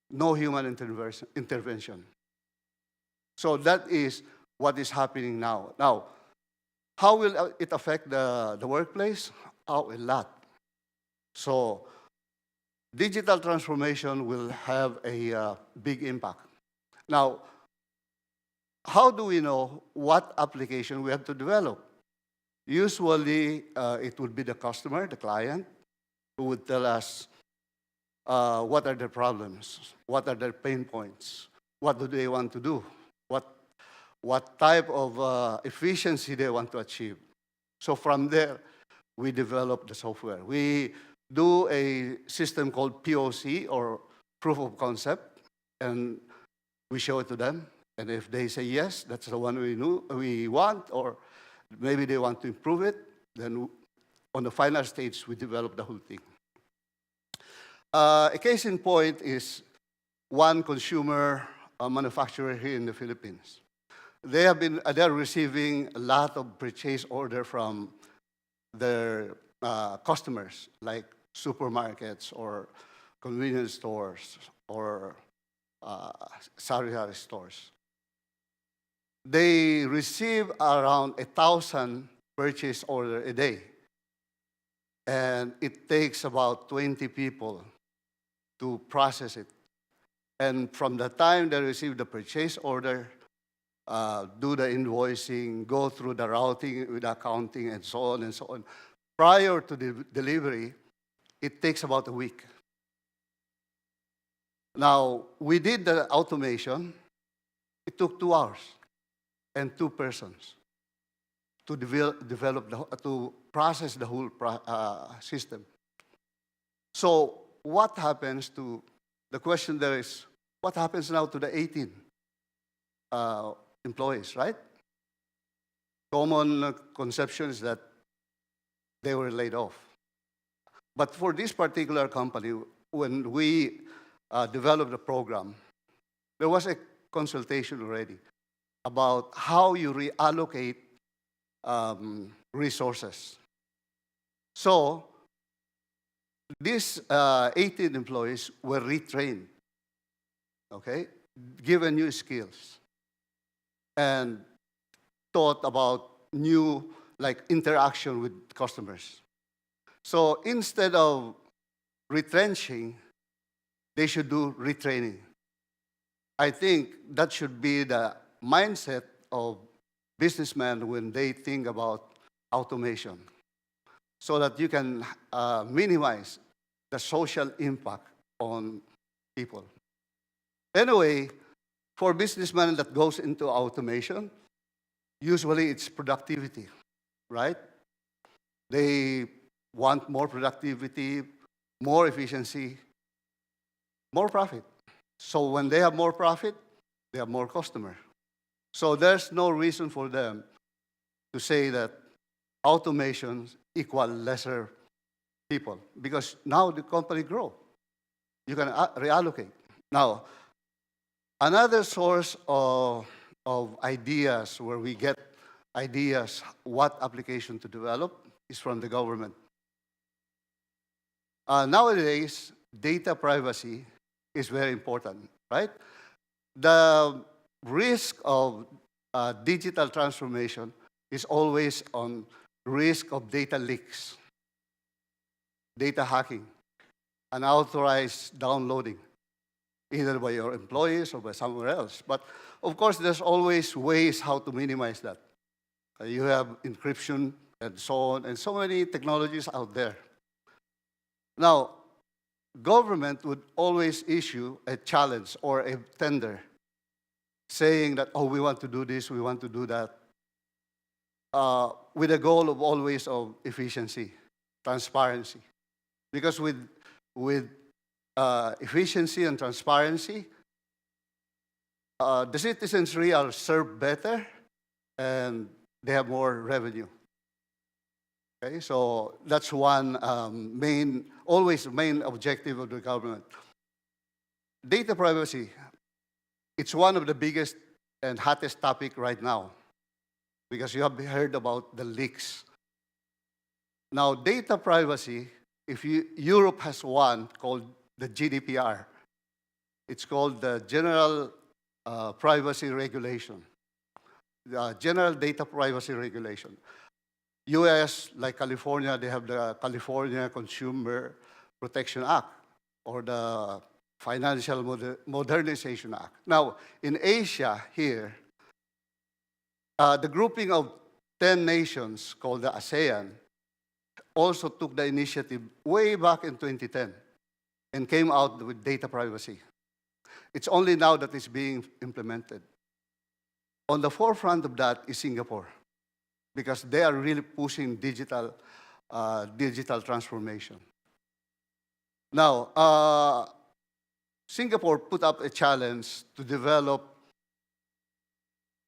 no human intervention. So that is what is happening now. Now, how will it affect the workplace? Oh, a lot. So digital transformation will have a big impact. Now, how do we know what application we have to develop? Usually, it would be the customer, the client, who would tell us what are their problems, what are their pain points, what do they want to do, what type of efficiency they want to achieve. So from there, we develop the software. We do a system called POC, or proof of concept, and we show it to them. And if they say yes, that's the one we want, or maybe they want to improve it, then on the final stage, we develop the whole thing. A case in point is one consumer manufacturer here in the Philippines. They're receiving a lot of purchase order from their customers, like supermarkets or convenience stores or sanitary stores. They receive around 1,000 purchase order a day. And it takes about 20 people to process it. And from the time they receive the purchase order, do the invoicing, go through the routing with accounting, and so on and so on. Prior to the delivery, it takes about a week. Now, we did the automation. It took 2 hours and 2 persons to to process the whole system. So what happens to, the question there is, what happens now to the 18 employees, right? Common conception is that they were laid off. But for this particular company, when we developed the program, there was a consultation already about how you reallocate resources. So these 18 employees were retrained, okay, given new skills, and taught about new, like, interaction with customers. So instead of retrenching, they should do retraining. I think that should be the mindset of businessmen when they think about automation, so that you can minimize the social impact on people. Anyway, for businessmen that goes into automation, usually it's productivity, right? They want more productivity, more efficiency, more profit. So when they have more profit, they have more customer. So there's no reason for them to say that automation equal lesser people, because now the company grow. You can reallocate. Now, another source of ideas, where we get ideas what application to develop, is from the government. Nowadays, data privacy is very important, right? The risk of digital transformation is always on risk of data leaks, data hacking, unauthorized downloading, either by your employees or by somewhere else. But of course, there's always ways how to minimize that. You have encryption and so on, and so many technologies out there. Now, government would always issue a challenge or a tender saying that, oh, we want to do this, we want to do that, with a goal of always of efficiency, transparency. Because with efficiency and transparency, the citizens really are served better and they have more revenue. Okay, so that's one always main objective of the government. Data privacy, it's one of the biggest and hottest topic right now, because you have heard about the leaks. Now, data privacy, Europe has one called the GDPR. It's called the General Privacy Regulation, the General Data Privacy Regulation. US, like California, they have the California Consumer Protection Act, or the Financial Modernization Act. Now, in Asia here, the grouping of 10 nations called the ASEAN also took the initiative way back in 2010 and came out with data privacy. It's only now that it's being implemented. On the forefront of that is Singapore, because they are really pushing digital transformation. Now, Singapore put up a challenge to develop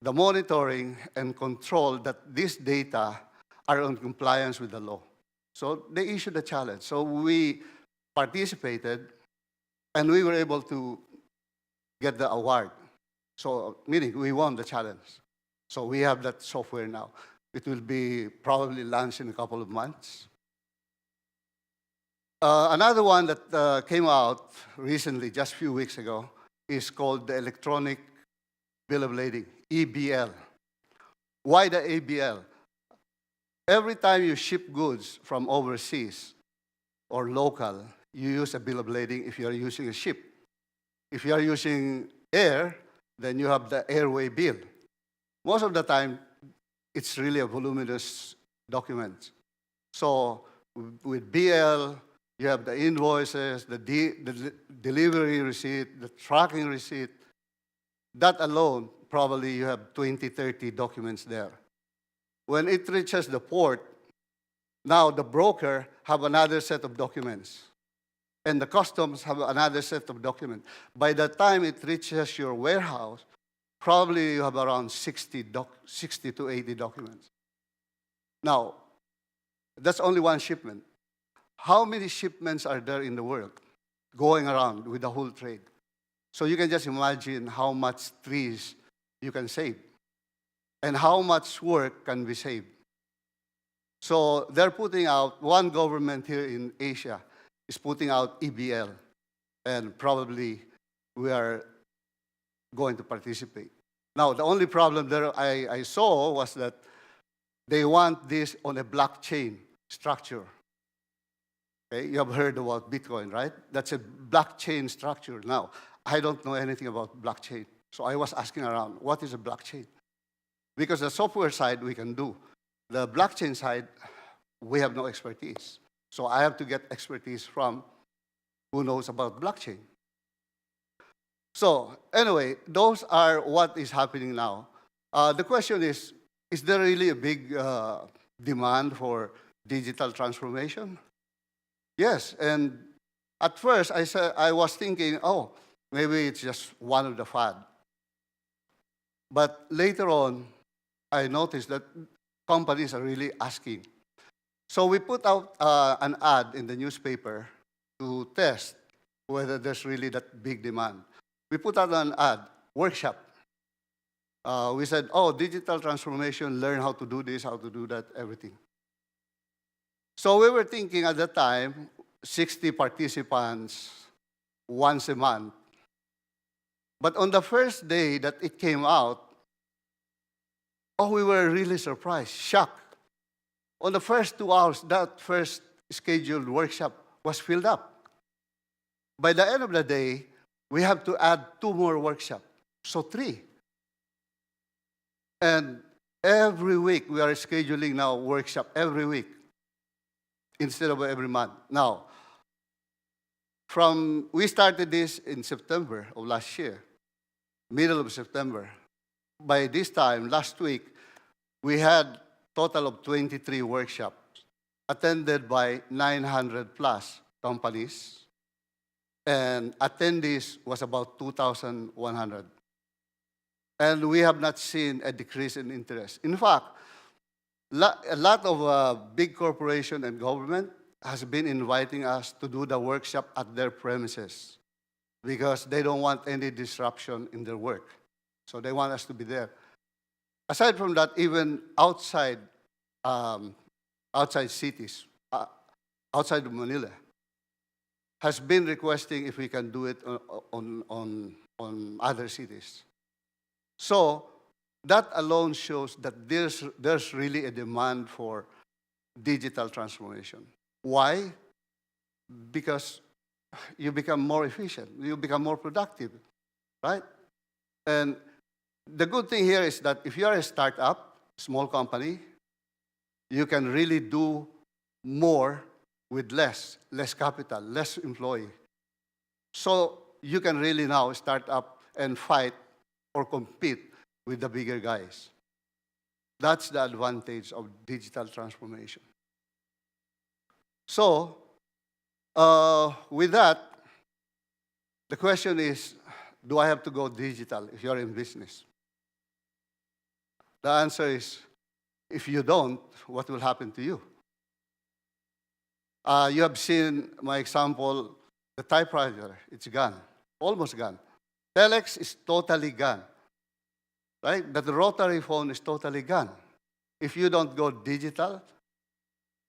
the monitoring and control that these data are in compliance with the law. So they issued a challenge. So we participated, and we were able to get the award. So meaning we won the challenge. So we have that software now. It will be probably launched in a couple of months. Another one that came out recently, just a few weeks ago, is called the Electronic Bill of Lading, EBL. Why the EBL? Every time you ship goods from overseas or local, you use a bill of lading if you are using a ship. If you are using air, then you have the airway bill. Most of the time, it's really a voluminous document. So with BL, you have the invoices, the delivery receipt, the tracking receipt. That alone, probably you have 20, 30 documents there. When it reaches the port, now the broker have another set of documents, and the customs have another set of documents. By the time it reaches your warehouse, probably you have around 60 to 80 documents. Now, that's only one shipment. How many shipments are there in the world? going around with the whole trade. So you can just imagine how much trees you can save and how much work can be saved. So they're putting out, one government here in Asia is putting out EBL, and probably we are going to participate. Now, the only problem there I saw was that they want this on a blockchain structure. Okay, you have heard about Bitcoin, right? That's a blockchain structure. Now, I don't know anything about blockchain. So I was asking around, what is a blockchain? Because the software side we can do. The blockchain side, we have no expertise. So I have to get expertise from who knows about blockchain. So anyway, those are what is happening now. The question is there really a big demand for digital transformation? Yes, and at first I was thinking, oh, maybe it's just one of the fad. But later on, I noticed that companies are really asking. So we put out an ad in the newspaper to test whether there's really that big demand. We put out an ad, workshop. We said, oh, digital transformation, learn how to do this, how to do that, everything. So we were thinking at the time, 60 participants once a month. But on the first day that it came out, oh, we were really surprised, shocked. On the first 2 hours, that first scheduled workshop was filled up. By the end of the day, we have to add 2 more workshops, so 3. And every week, we are scheduling now workshop every week instead of every month. Now, we started this in September of last year, middle of September. By this time, last week, we had total of 23 workshops attended by 900 plus companies, and attendees was about 2,100. And we have not seen a decrease in interest. In fact, a lot of big corporation and government has been inviting us to do the workshop at their premises because they don't want any disruption in their work. So they want us to be there. Aside from that, even outside cities, outside of Manila, has been requesting if we can do it on other cities. So that alone shows that there's really a demand for digital transformation. Why? Because you become more efficient, you become more productive, right? And the good thing here is that if you are a startup, small company, you can really do more with less capital, less employee. So you can really now start up and fight or compete with the bigger guys. That's the advantage of digital transformation. So, with that, the question is, do I have to go digital if you're in business? The answer is, if you don't, what will happen to you? You have seen my example, the typewriter, it's gone, almost gone. Telex is totally gone, right? But the rotary phone is totally gone. If you don't go digital,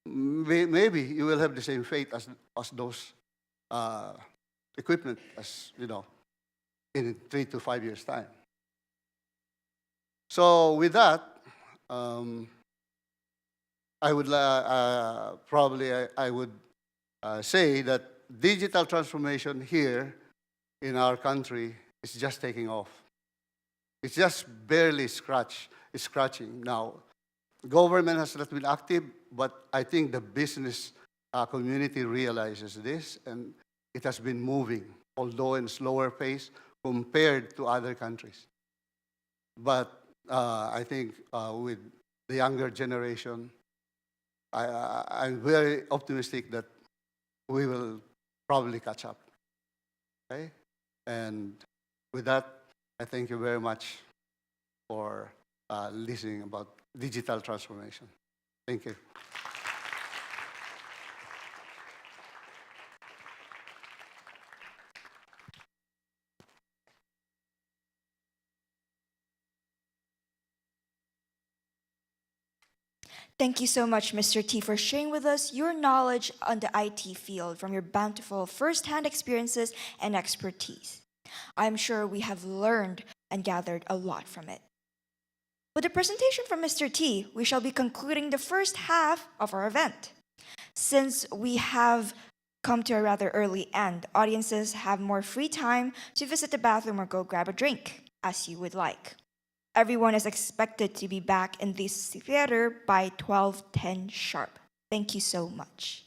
maybe you will have the same fate as those equipment, as you know, in 3 to 5 years' time. So with that, I would say that digital transformation here in our country is just taking off. It's just barely scratching now. Government has not been active, but I think the business community realizes this, and it has been moving, although in slower pace compared to other countries. But I think with the younger generation, I'm very optimistic that we will probably catch up. Okay? And with that, I thank you very much for listening about digital transformation. Thank you. Thank you so much, Mr. T, for sharing with us your knowledge on the IT field from your bountiful first-hand experiences and expertise. I'm sure we have learned and gathered a lot from it. With the presentation from Mr. T, we shall be concluding the first half of our event. Since we have come to a rather early end, audiences have more free time to visit the bathroom or go grab a drink, as you would like. Everyone is expected to be back in this theater by 12:10 sharp. Thank you so much.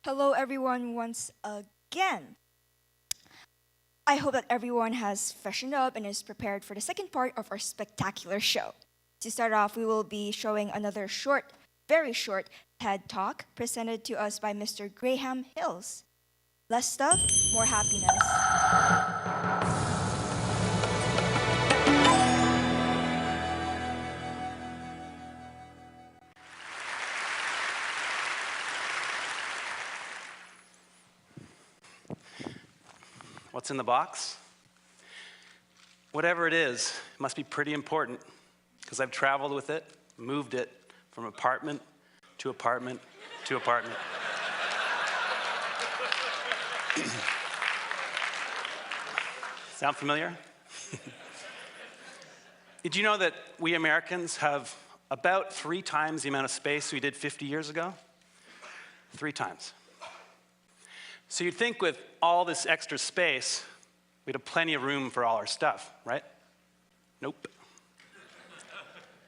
Hello, everyone, once again. I hope that everyone has freshened up and is prepared for the second part of our spectacular show. To start off, we will be showing another short, very short TED Talk presented to us by Mr. Graham Hills. Less stuff, more happiness. What's in the box? Whatever it is, it must be pretty important because I've traveled with it, moved it from apartment to apartment to apartment. Sound familiar? Did you know that we Americans have about 3 times the amount of space we did 50 years ago? 3 times. So you'd think with all this extra space, we'd have plenty of room for all our stuff, right? Nope.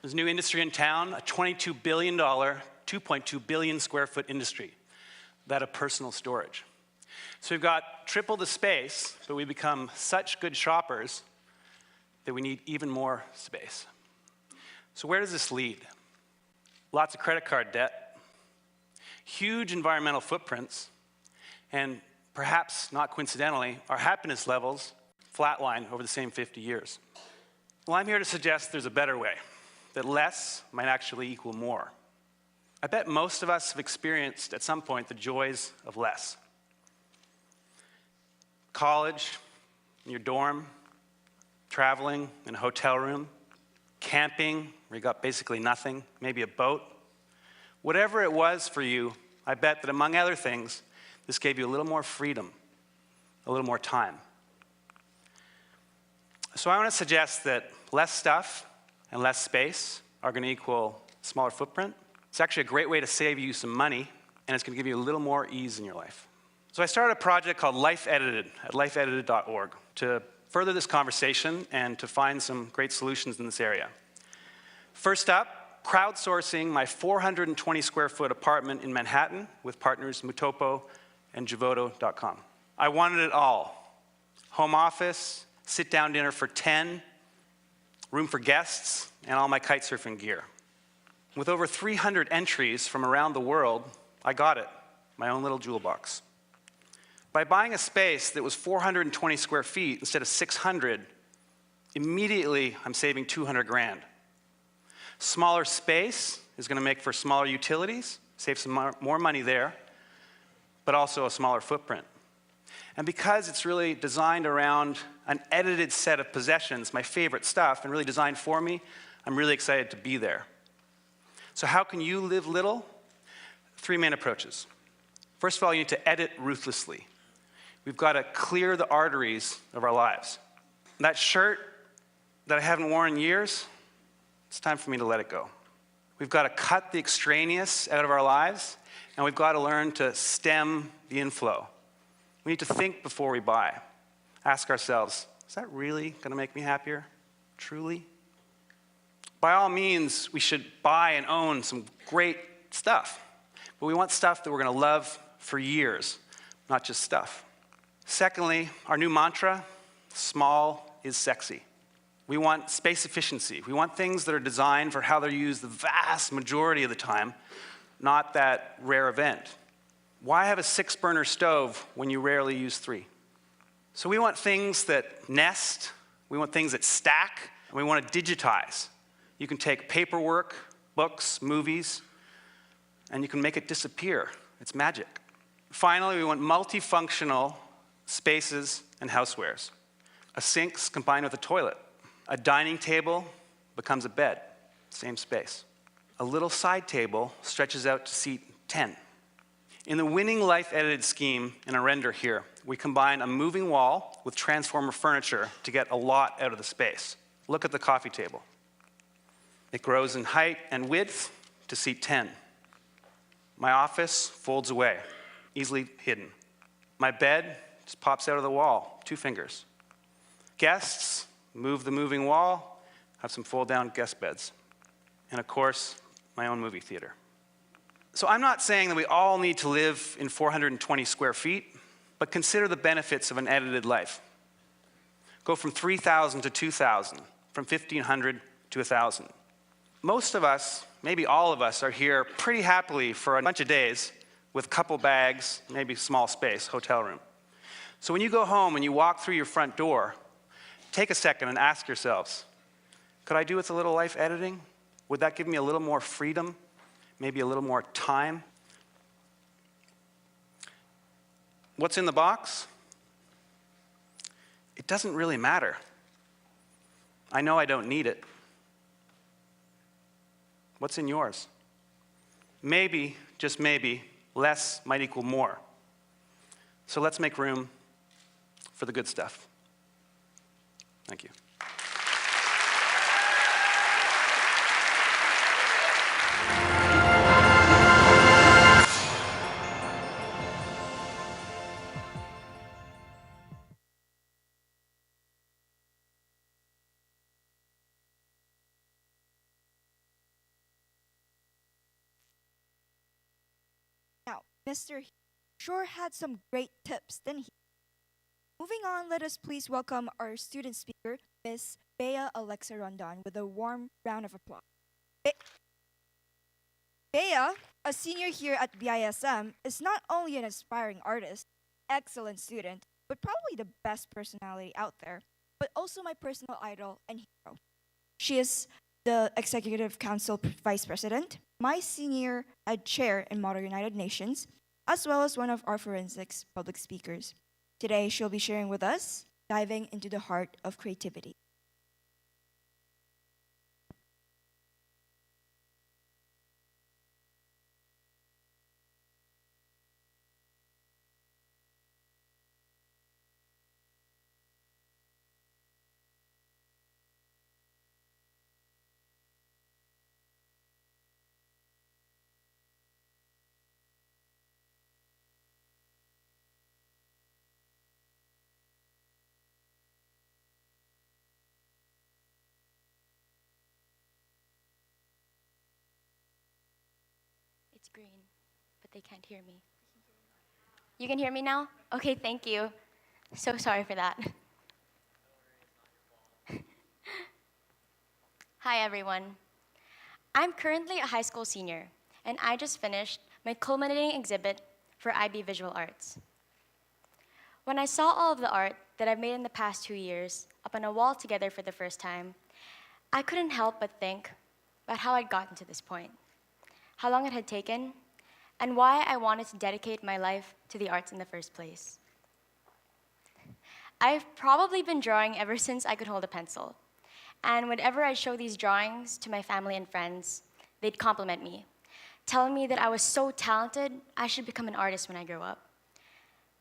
There's a new industry in town, a $22 billion, 2.2 billion square foot industry, that of personal storage. So we've got triple the space, but we become such good shoppers that we need even more space. So where does this lead? Lots of credit card debt, huge environmental footprints, and perhaps not coincidentally, our happiness levels flatline over the same 50 years. Well, I'm here to suggest there's a better way, that less might actually equal more. I bet most of us have experienced at some point the joys of less. College, in your dorm, traveling in a hotel room, camping, where you got basically nothing, maybe a boat. Whatever it was for you, I bet that among other things, this gave you a little more freedom, a little more time. So I want to suggest that less stuff and less space are going to equal smaller footprint. It's actually a great way to save you some money, and it's going to give you a little more ease in your life. So I started a project called Life Edited at lifeedited.org to further this conversation and to find some great solutions in this area. First up, crowdsourcing my 420 square foot apartment in Manhattan with partners Mutopo and Javoto.com. I wanted it all. Home office, sit-down dinner for 10, room for guests, and all my kite surfing gear. With over 300 entries from around the world, I got it, my own little jewel box. By buying a space that was 420 square feet instead of 600, immediately I'm saving 200 grand. Smaller space is going to make for smaller utilities, save some more money there, but also a smaller footprint. And because it's really designed around an edited set of possessions, my favorite stuff, and really designed for me, I'm really excited to be there. So how can you live little? 3 main approaches. First of all, you need to edit ruthlessly. We've got to clear the arteries of our lives. That shirt that I haven't worn in years, it's time for me to let it go. We've got to cut the extraneous out of our lives, and we've got to learn to stem the inflow. We need to think before we buy. Ask ourselves, is that really going to make me happier? Truly? By all means, we should buy and own some great stuff, but we want stuff that we're going to love for years, not just stuff. Secondly, our new mantra, small is sexy. We want space efficiency. We want things that are designed for how they're used the vast majority of the time, not that rare event. Why have a 6-burner stove when you rarely use 3? So we want things that nest, we want things that stack, and we want to digitize. You can take paperwork, books, movies, and you can make it disappear. It's magic. Finally, we want multifunctional spaces and housewares. A sink's combined with a toilet. A dining table becomes a bed, same space. A little side table stretches out to seat 10. In the winning Life Edited scheme in a render here, we combine a moving wall with transformer furniture to get a lot out of the space. Look at the coffee table. It grows in height and width to seat 10. My office folds away, easily hidden. My bed just pops out of the wall, 2 fingers. Guests move the moving wall, have some fold-down guest beds. And of course, my own movie theater. So I'm not saying that we all need to live in 420 square feet, but consider the benefits of an edited life. Go from 3,000 to 2,000, from 1,500 to 1,000. Most of us, maybe all of us, are here pretty happily for a bunch of days with a couple bags, maybe small space, hotel room. So when you go home and you walk through your front door, take a second and ask yourselves, could I do with a little life editing? Would that give me a little more freedom? Maybe a little more time? What's in the box? It doesn't really matter. I know I don't need it. What's in yours? Maybe, just maybe, less might equal more. So let's make room for the good stuff. Thank you. Now, Mr. sure had some great tips, didn't he? Moving on, let us please welcome our student speaker, Miss Bea Alexa Rondon, with a warm round of applause. Bea, a senior here at BISM, is not only an aspiring artist, excellent student, but probably the best personality out there, but also my personal idol and hero. She is the Executive Council Vice President, my senior head chair in Model United Nations, as well as one of our forensics public speakers. Today, she'll be sharing with us, diving into the heart of creativity. It's green, but they can't hear me. You can hear me now? Okay, thank you. So sorry for that. Hi, everyone. I'm currently a high school senior, and I just finished my culminating exhibit for IB Visual Arts. When I saw all of the art that I've made in the past 2 years up on a wall together for the first time, I couldn't help but think about how I'd gotten to this point, how long it had taken, and why I wanted to dedicate my life to the arts in the first place. I've probably been drawing ever since I could hold a pencil, and whenever I show these drawings to my family and friends, they'd compliment me, telling me that I was so talented, I should become an artist when I grow up.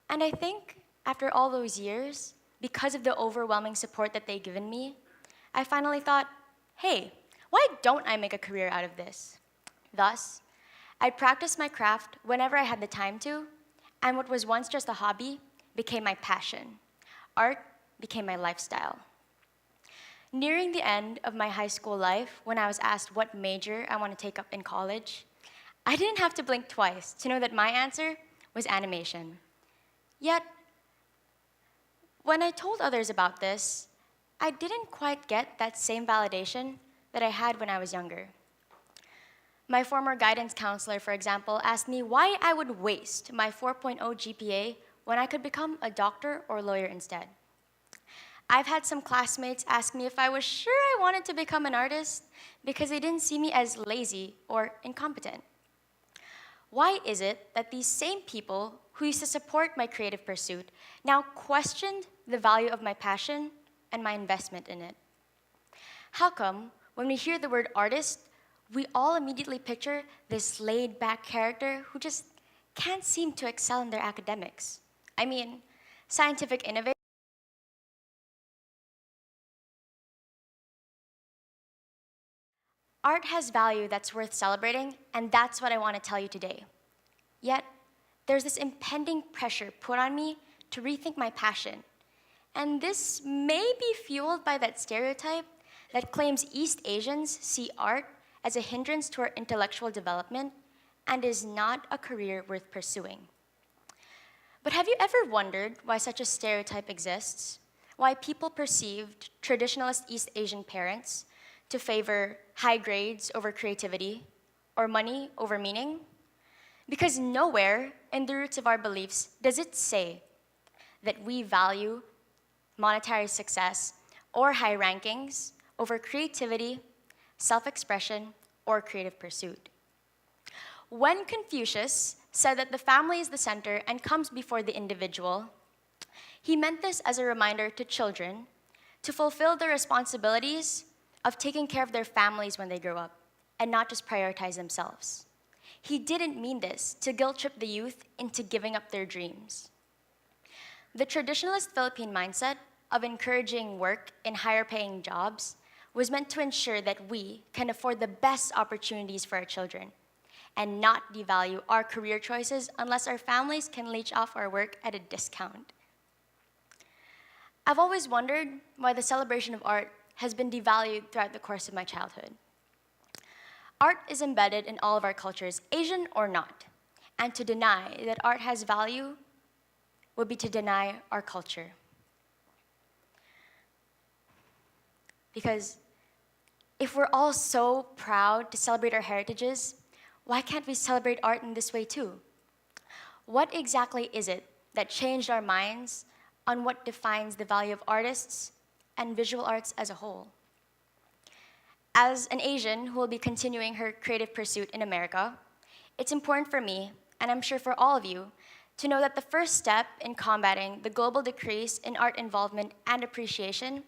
And I think after all those years, because of the overwhelming support that they've given me, I finally thought, hey, why don't I make a career out of this? Thus, I'd practice my craft whenever I had the time to, and what was once just a hobby became my passion. Art became my lifestyle. Nearing the end of my high school life, when I was asked what major I want to take up in college, I didn't have to blink twice to know that my answer was animation. Yet, when I told others about this, I didn't quite get that same validation that I had when I was younger. My former guidance counselor, for example, asked me why I would waste my 4.0 GPA when I could become a doctor or lawyer instead. I've had some classmates ask me if I was sure I wanted to become an artist because they didn't see me as lazy or incompetent. Why is it that these same people who used to support my creative pursuit now questioned the value of my passion and my investment in it? How come when we hear the word artist, we all immediately picture this laid-back character who just can't seem to excel in their academics? I mean, scientific innovation. Art has value that's worth celebrating, and that's what I want to tell you today. Yet, there's this impending pressure put on me to rethink my passion. And this may be fueled by that stereotype that claims East Asians see art as a hindrance to our intellectual development, and is not a career worth pursuing. But have you ever wondered why such a stereotype exists? Why people perceived traditionalist East Asian parents to favor high grades over creativity or money over meaning? Because nowhere in the roots of our beliefs does it say that we value monetary success or high rankings over creativity, self-expression, or creative pursuit. When Confucius said that the family is the center and comes before the individual, he meant this as a reminder to children to fulfill their responsibilities of taking care of their families when they grow up and not just prioritize themselves. He didn't mean this to guilt-trip the youth into giving up their dreams. The traditionalist Philippine mindset of encouraging work in higher-paying jobs was meant to ensure that we can afford the best opportunities for our children and not devalue our career choices unless our families can leech off our work at a discount. I've always wondered why the celebration of art has been devalued throughout the course of my childhood. Art is embedded in all of our cultures, Asian or not, and to deny that art has value would be to deny our culture. Because if we're all so proud to celebrate our heritages, why can't we celebrate art in this way too? What exactly is it that changed our minds on what defines the value of artists and visual arts as a whole? As an Asian who will be continuing her creative pursuit in America, it's important for me, and I'm sure for all of you, to know that the first step in combating the global decrease in art involvement and appreciation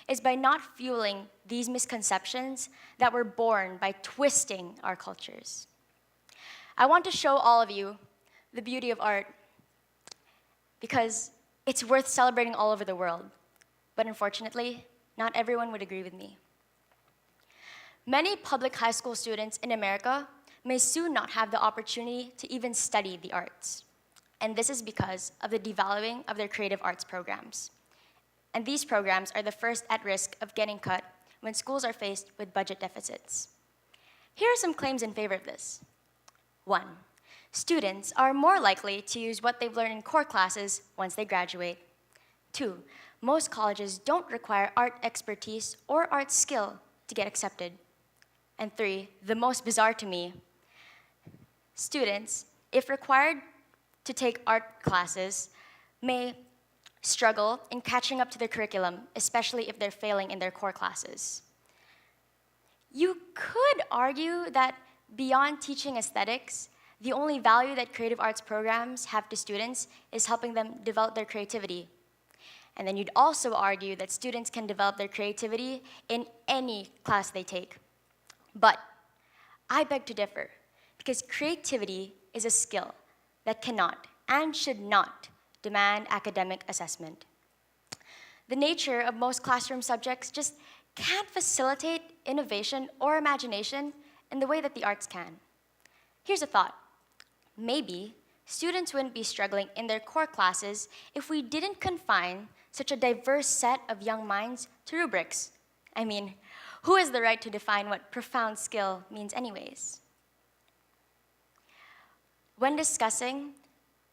is by not fueling these misconceptions that were born by twisting our cultures. I want to show all of you the beauty of art because it's worth celebrating all over the world. But unfortunately, not everyone would agree with me. Many public high school students in America may soon not have the opportunity to even study the arts. And this is because of the devaluing of their creative arts programs. And these programs are the first at risk of getting cut when schools are faced with budget deficits. Here are some claims in favor of this. 1. Students are more likely to use what they've learned in core classes once they graduate. 2. Most colleges don't require art expertise or art skill to get accepted. And 3, the most bizarre to me, students, if required to take art classes, may struggle in catching up to their curriculum, especially if they're failing in their core classes. You could argue that beyond teaching aesthetics, the only value that creative arts programs have to students is helping them develop their creativity. And then you'd also argue that students can develop their creativity in any class they take. But I beg to differ, because creativity is a skill that cannot and should not demand academic assessment. The nature of most classroom subjects just can't facilitate innovation or imagination in the way that the arts can. Here's a thought. Maybe students wouldn't be struggling in their core classes if we didn't confine such a diverse set of young minds to rubrics. I mean, who has the right to define what profound skill means anyways? When discussing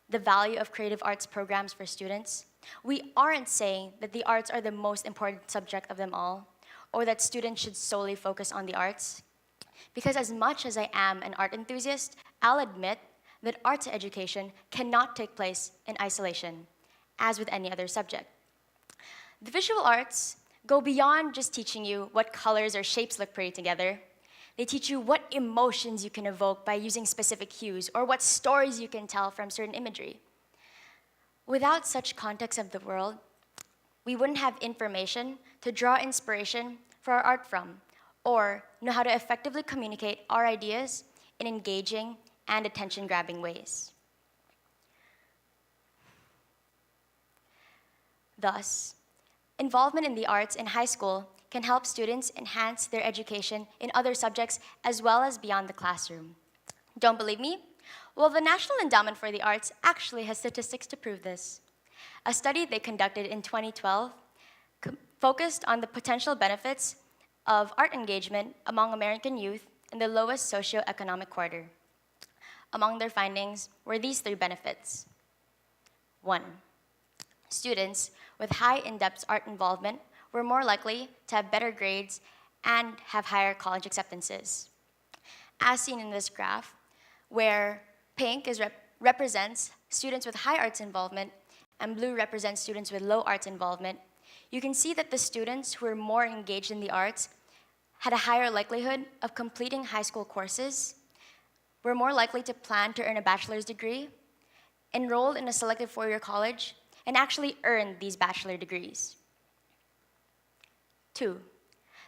the value of creative arts programs for students, we aren't saying that the arts are the most important subject of them all, or that students should solely focus on the arts. Because as much as I am an art enthusiast, I'll admit that arts education cannot take place in isolation, as with any other subject. The visual arts go beyond just teaching you what colors or shapes look pretty together. They teach you what emotions you can evoke by using specific cues, or what stories you can tell from certain imagery. Without such context of the world, we wouldn't have information to draw inspiration for our art from, or know how to effectively communicate our ideas in engaging and attention-grabbing ways. Thus, involvement in the arts in high school can help students enhance their education in other subjects as well as beyond the classroom. Don't believe me? Well, the National Endowment for the Arts actually has statistics to prove this. A study they conducted in 2012 focused on the potential benefits of art engagement among American youth in the lowest socioeconomic quarter. Among their findings were these 3 benefits. 1. Students with high in-depth art involvement were more likely to have better grades and have higher college acceptances. As seen in this graph, where pink represents students with high arts involvement and blue represents students with low arts involvement, you can see that the students who were more engaged in the arts had a higher likelihood of completing high school courses, were more likely to plan to earn a bachelor's degree, enrolled in a selective 4-year college, and actually earned these bachelor degrees. 2.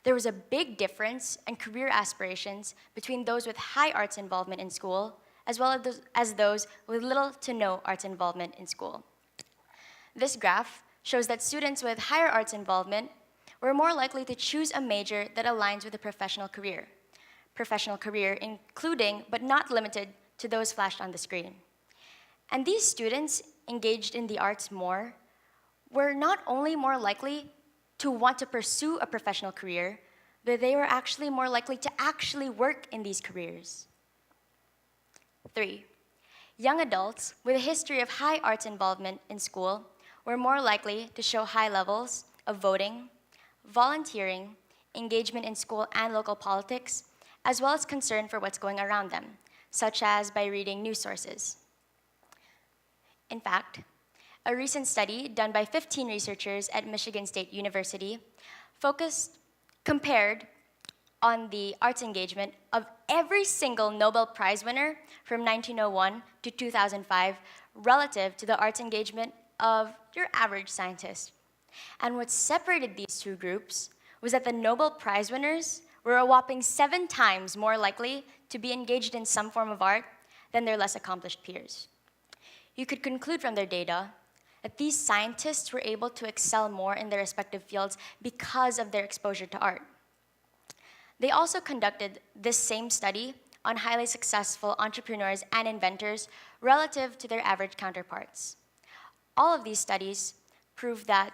There was a big difference in career aspirations between those with high arts involvement in school as well as those with little to no arts involvement in school. This graph shows that students with higher arts involvement were more likely to choose a major that aligns with a professional career. Professional career including, but not limited to, those flashed on the screen. And these students engaged in the arts more were not only more likely to want to pursue a professional career, but they were actually more likely to actually work in these careers. 3. Young adults with a history of high arts involvement in school were more likely to show high levels of voting, volunteering, engagement in school and local politics, as well as concern for what's going around them, such as by reading news sources. In fact, a recent study done by 15 researchers at Michigan State University compared on the arts engagement of every single Nobel Prize winner from 1901 to 2005 relative to the arts engagement of your average scientist. And what separated these 2 groups was that the Nobel Prize winners were a whopping 7 times more likely to be engaged in some form of art than their less accomplished peers. You could conclude from their data that these scientists were able to excel more in their respective fields because of their exposure to art. They also conducted this same study on highly successful entrepreneurs and inventors relative to their average counterparts. All of these studies prove that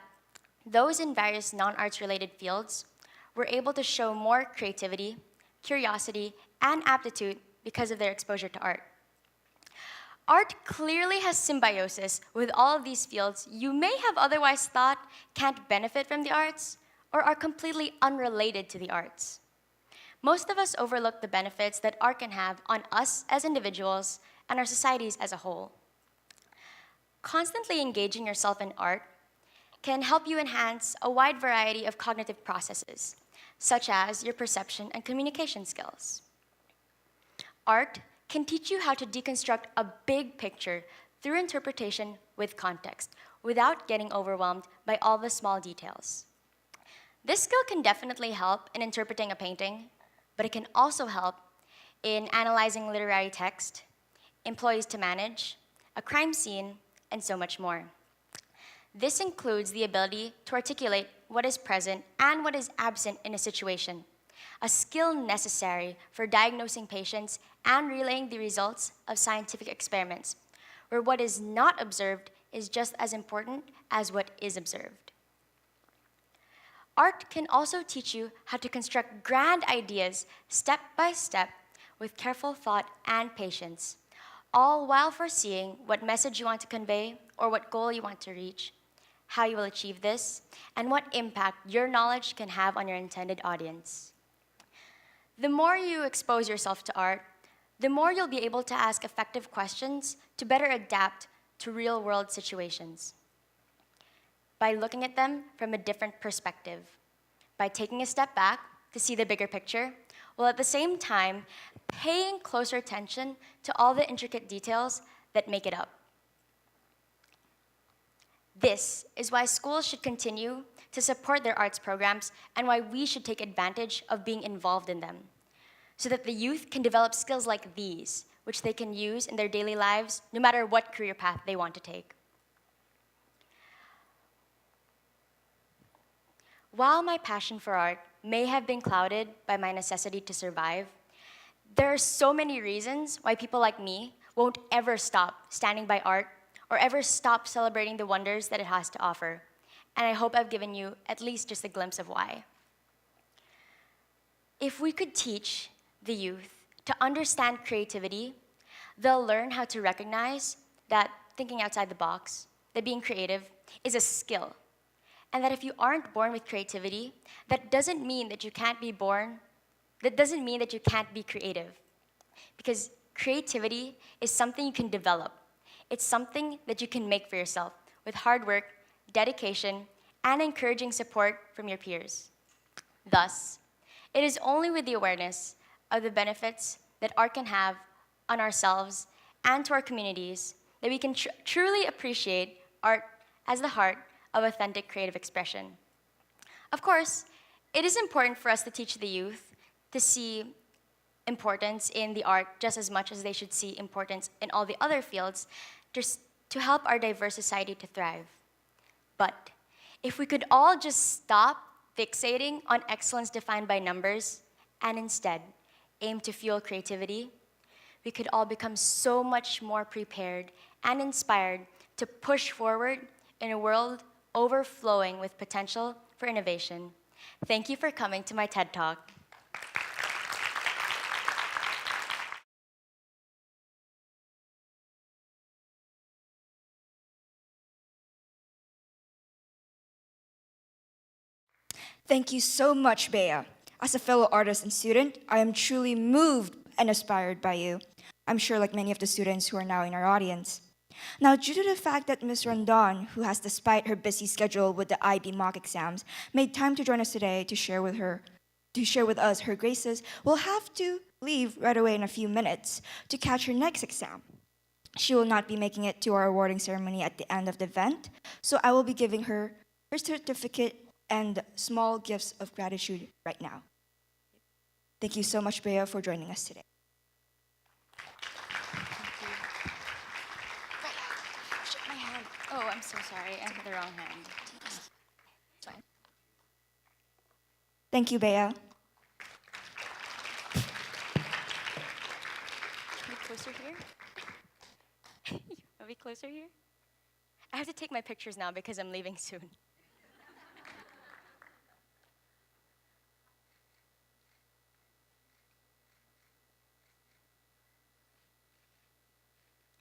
those in various non-arts related fields were able to show more creativity, curiosity, and aptitude because of their exposure to art. Art clearly has symbiosis with all of these fields you may have otherwise thought can't benefit from the arts or are completely unrelated to the arts. Most of us overlook the benefits that art can have on us as individuals and our societies as a whole. Constantly engaging yourself in art can help you enhance a wide variety of cognitive processes, such as your perception and communication skills. Art can teach you how to deconstruct a big picture through interpretation with context, without getting overwhelmed by all the small details. This skill can definitely help in interpreting a painting, but it can also help in analyzing literary text, employees to manage, a crime scene, and so much more. This includes the ability to articulate what is present and what is absent in a situation, a skill necessary for diagnosing patients and relaying the results of scientific experiments, where what is not observed is just as important as what is observed. Art can also teach you how to construct grand ideas step by step with careful thought and patience, all while foreseeing what message you want to convey or what goal you want to reach, how you will achieve this, and what impact your knowledge can have on your intended audience. The more you expose yourself to art, the more you'll be able to ask effective questions to better adapt to real-world situations. By looking at them from a different perspective, by taking a step back to see the bigger picture, while at the same time paying closer attention to all the intricate details that make it up. This is why schools should continue to support their arts programs and why we should take advantage of being involved in them, so that the youth can develop skills like these, which they can use in their daily lives, no matter what career path they want to take. While my passion for art may have been clouded by my necessity to survive, there are so many reasons why people like me won't ever stop standing by art or ever stop celebrating the wonders that it has to offer. And I hope I've given you at least just a glimpse of why. If we could teach the youth to understand creativity, they'll learn how to recognize that thinking outside the box, that being creative, is a skill. And that if you aren't born with creativity, that doesn't mean that you can't be creative. Because creativity is something you can develop. It's something that you can make for yourself with hard work, dedication, and encouraging support from your peers. Thus, it is only with the awareness of the benefits that art can have on ourselves and to our communities that we can truly appreciate art as the heart of authentic creative expression. Of course, it is important for us to teach the youth to see importance in the art just as much as they should see importance in all the other fields just to help our diverse society to thrive. But if we could all just stop fixating on excellence defined by numbers and instead aim to fuel creativity, we could all become so much more prepared and inspired to push forward in a world overflowing with potential for innovation. Thank you for coming to my TED Talk. Thank you so much, Bea. As a fellow artist and student, I am truly moved and inspired by you. I'm sure like many of the students who are now in our audience. Now, due to the fact that Ms. Rondon, who has, despite her busy schedule with the IB mock exams, made time to join us today to share with us her graces, will have to leave right away in a few minutes to catch her next exam. She will not be making it to our awarding ceremony at the end of the event, so I will be giving her her certificate and small gifts of gratitude right now. Thank you so much, Bea, for joining us today. My hand. Oh, I'm so sorry. I have the wrong hand. Sorry. Thank you, Bea. Are we closer here? Are we closer here? I have to take my pictures now because I'm leaving soon.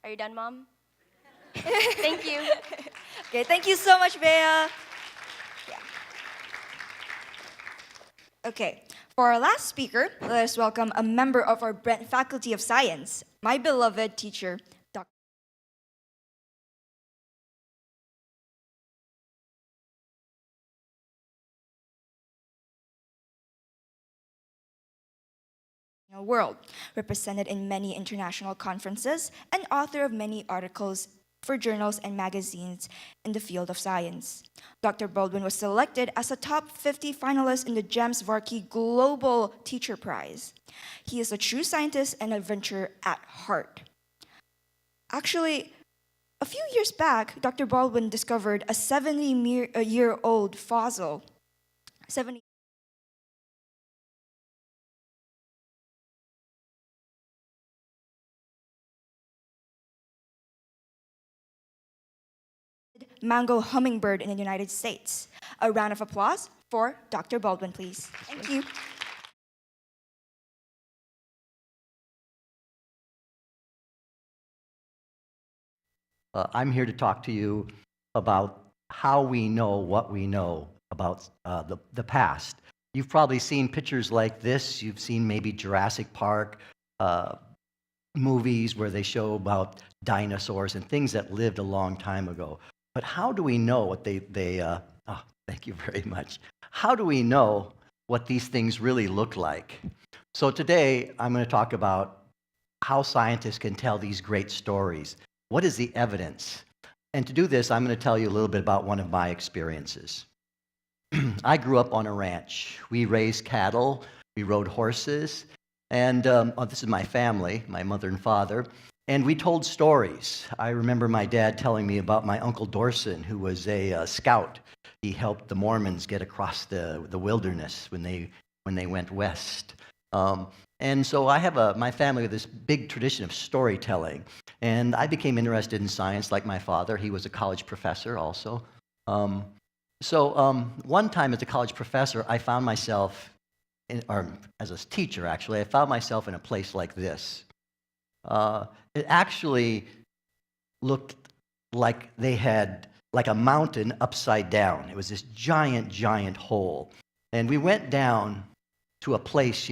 Are you done, Mom? Thank you. Okay, thank you so much, Bea. Yeah. Okay, for our last speaker, let us welcome a member of our Brent Faculty of Science, my beloved teacher, Dr. World, represented in many international conferences and author of many articles for journals and magazines in the field of science. Dr. Baldwin was selected as a top 50 finalist in the James Varkey Global Teacher Prize. He is a true scientist and adventurer at heart. Actually, a few years back, Dr. Baldwin discovered a 70-year-old fossil. 70 mango hummingbird in the United States. A round of applause for Dr. Baldwin, please. Thank you. I'm here to talk to you about how we know what we know about the past. You've probably seen pictures like this. You've seen maybe Jurassic Park movies where they show about dinosaurs and things that lived a long time ago. But how do we know what thank you very much. How do we know what these things really look like? So today, I'm going to talk about how scientists can tell these great stories. What is the evidence? And to do this, I'm going to tell you a little bit about one of my experiences. I grew up on a ranch. We raised cattle, we rode horses, and this is my family, my mother and father. And we told stories. I remember my dad telling me about my Uncle Dorson, who was a scout. He helped the Mormons get across the wilderness when they went west. And so I have my family with this big tradition of storytelling. And I became interested in science like my father. He was a college professor also. One time as a college professor, I found myself, or as a teacher actually, I found myself in a place like this. It actually looked like they had like a mountain upside down. It was this giant, giant hole. And we went down to a place,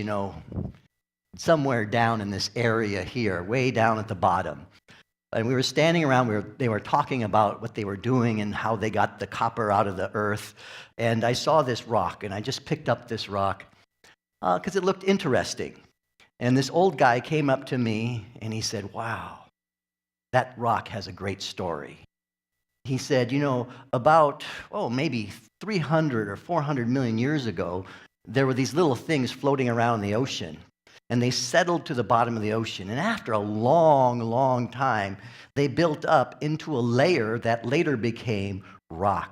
somewhere down in this area here, way down at the bottom. And we were standing around, they were talking about what they were doing and how they got the copper out of the earth. And I saw this rock, and I just picked up this rock because it looked interesting. And this old guy came up to me, and he said, "Wow, that rock has a great story." He said, about, maybe 300 or 400 million years ago, there were these little things floating around the ocean. And they settled to the bottom of the ocean. And after a long, long time, they built up into a layer that later became rock.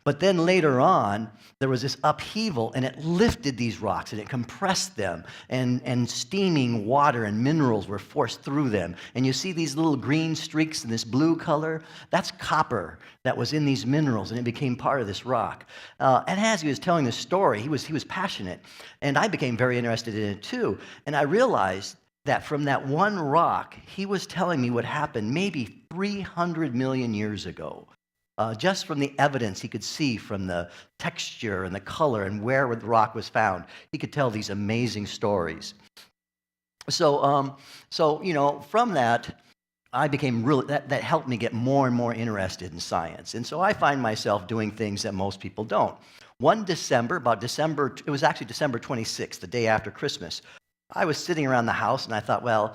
But then later on, there was this upheaval, and it lifted these rocks, and it compressed them, and steaming water and minerals were forced through them. And you see these little green streaks in this blue color? That's copper that was in these minerals, and it became part of this rock. And as he was telling this story, he was passionate, and I became very interested in it too. And I realized that from that one rock, he was telling me what happened maybe 300 million years ago. Just from the evidence he could see from the texture and the color and where the rock was found, he could tell these amazing stories. So from that, I became that helped me get more and more interested in science. And so I find myself doing things that most people don't. One December, it was actually December 26th, the day after Christmas, I was sitting around the house and I thought, well,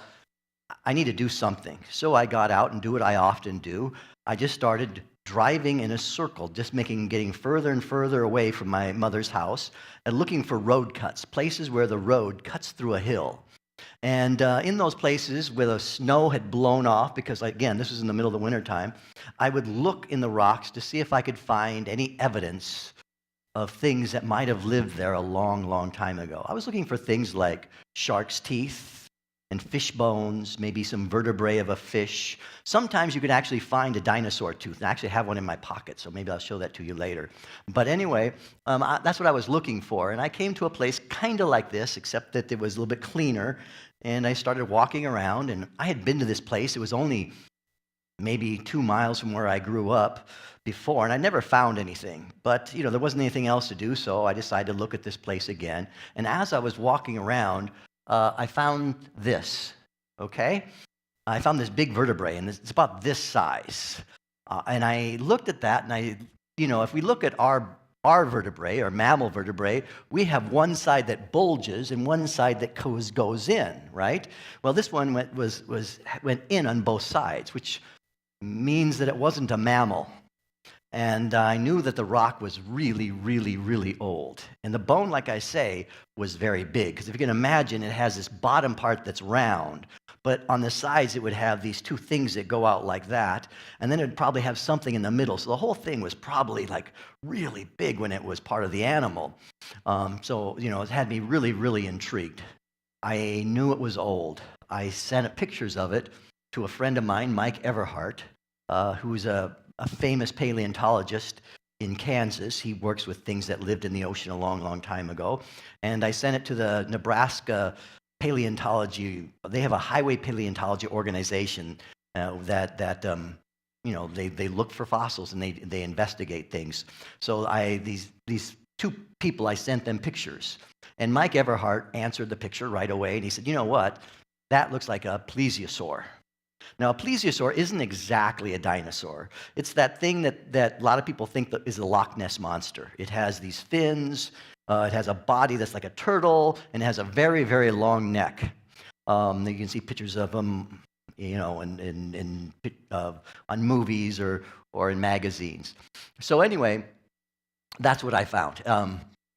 I need to do something. So I got out and do what I often do. I just started driving in a circle, just getting further and further away from my mother's house and looking for road cuts, places where the road cuts through a hill. And in those places where the snow had blown off, because again, this was in the middle of the wintertime, I would look in the rocks to see if I could find any evidence of things that might have lived there a long, long time ago. I was looking for things like shark's teeth, and fish bones, maybe some vertebrae of a fish. Sometimes you could actually find a dinosaur tooth. I actually have one in my pocket, so maybe I'll show that to you later. But anyway, that's what I was looking for. And I came to a place kind of like this, except that it was a little bit cleaner. And I started walking around, and I had been to this place. It was only maybe 2 miles from where I grew up before, and I never found anything. But, there wasn't anything else to do, so I decided to look at this place again. And as I was walking around, I found this, okay? I found this big vertebrae, and it's about this size. And I looked at that, and if we look at our vertebrae, or mammal vertebrae, we have one side that bulges and one side that goes in, right? Well, this one went in on both sides, which means that it wasn't a mammal. And I knew that the rock was really, really, really old. And the bone, like I say, was very big. Because if you can imagine, it has this bottom part that's round. But on the sides, it would have these two things that go out like that. And then it would probably have something in the middle. So the whole thing was probably like really big when it was part of the animal. It had me really, really intrigued. I knew it was old. I sent pictures of it to a friend of mine, Mike Everhart, who's a famous paleontologist in Kansas. He works with things that lived in the ocean a long, long time ago. And I sent it to the Nebraska Paleontology. They have a highway paleontology organization they look for fossils and they investigate things. So these two people, I sent them pictures. And Mike Everhart answered the picture right away. And he said, "You know what? That looks like a plesiosaur." Now, a plesiosaur isn't exactly a dinosaur. It's that thing that a lot of people think that is a Loch Ness monster. It has these fins, it has a body that's like a turtle, and it has a very, very long neck. You can see pictures of them, on movies or in magazines. So anyway, that's what I found.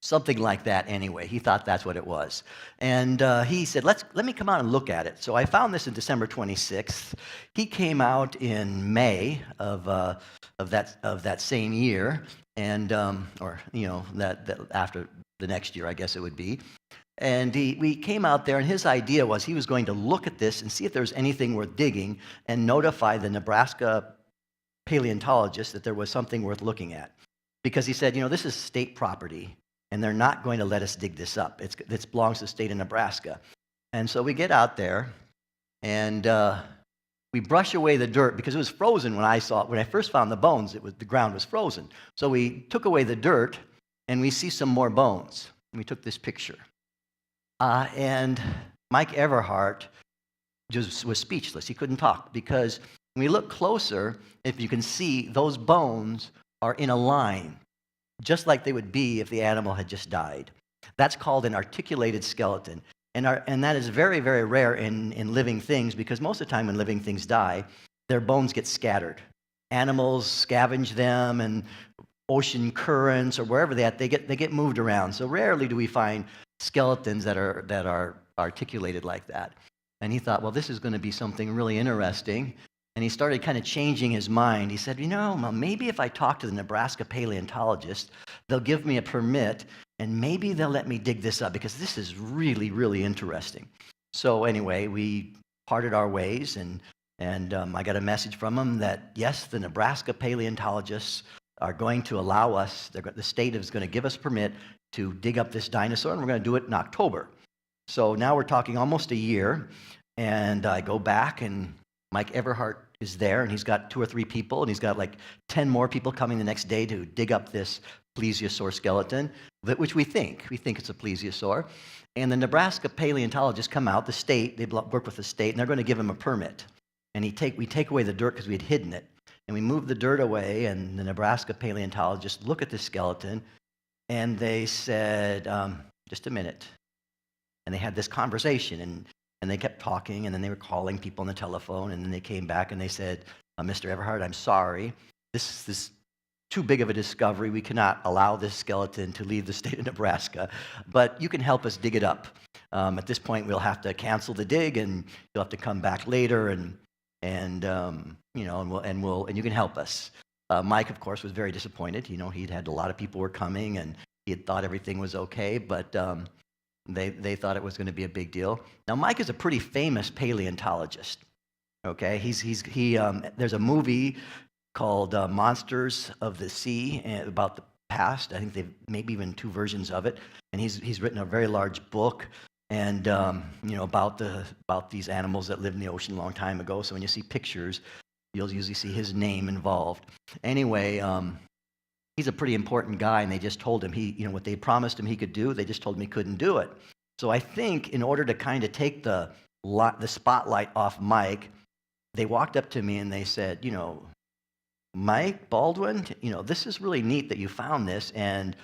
Something like that anyway. He thought that's what it was. And he said, let me come out and look at it. So I found this in December 26th. He came out in May of that same year, and that after the next year, I guess it would be. And we came out there, and his idea was he was going to look at this and see if there was anything worth digging and notify the Nebraska paleontologist that there was something worth looking at. Because he said, this is state property, and they're not going to let us dig this up. It belongs to the state of Nebraska. And so we get out there, And we brush away the dirt because it was frozen when I first found the bones. The ground was frozen. So we took away the dirt, and we see some more bones. And we took this picture. And Mike Everhart just was speechless. He couldn't talk because when we look closer, if you can see, those bones are in a line, just like they would be if the animal had just died. That's called an articulated skeleton. And that is very, very rare in living things because most of the time when living things die, their bones get scattered. Animals scavenge them, and ocean currents or wherever they get moved around. So rarely do we find skeletons that are articulated like that. And he thought, well, this is going to be something really interesting. And he started kind of changing his mind. He said, maybe if I talk to the Nebraska paleontologist, they'll give me a permit, and maybe they'll let me dig this up because this is really, really interesting. So anyway, we parted our ways, and I got a message from him that, yes, the Nebraska paleontologists are going to allow us, the state is going to give us permit to dig up this dinosaur, and we're going to do it in October. So now we're talking almost a year, and I go back, and Mike Everhart is there, and he's got 2 or 3 people, and he's got like 10 more people coming the next day to dig up this plesiosaur skeleton, which we think it's a plesiosaur. And the Nebraska paleontologists come out, the state, they work with the state, and they're going to give him a permit. And we take away the dirt because we had hidden it. And we move the dirt away, and the Nebraska paleontologists look at the skeleton, and they said, just a minute. And they had this conversation, and they kept talking, and then they were calling people on the telephone, and then they came back and they said, Mr. Everhart, I'm sorry. This is too big of a discovery. We cannot allow this skeleton to leave the state of Nebraska, but you can help us dig it up. At this point, we'll have to cancel the dig, and you'll have to come back later, and you can help us. Mike, of course, was very disappointed. He'd had a lot of people were coming, and he had thought everything was okay, but they thought it was going to be a big deal. Now, Mike is a pretty famous paleontologist. Okay, there's a movie called Monsters of the Sea about the past. I think they've maybe even 2 versions of it, and he's written a very large book and about these animals that lived in the ocean a long time ago. So when you see pictures, you'll usually see his name involved. Anyway, he's a pretty important guy, and they just told him what they promised him he could do, they just told him he couldn't do it. So I think in order to kind of take the spotlight off Mike, they walked up to me and they said, Mike Baldwin, this is really neat that you found this, and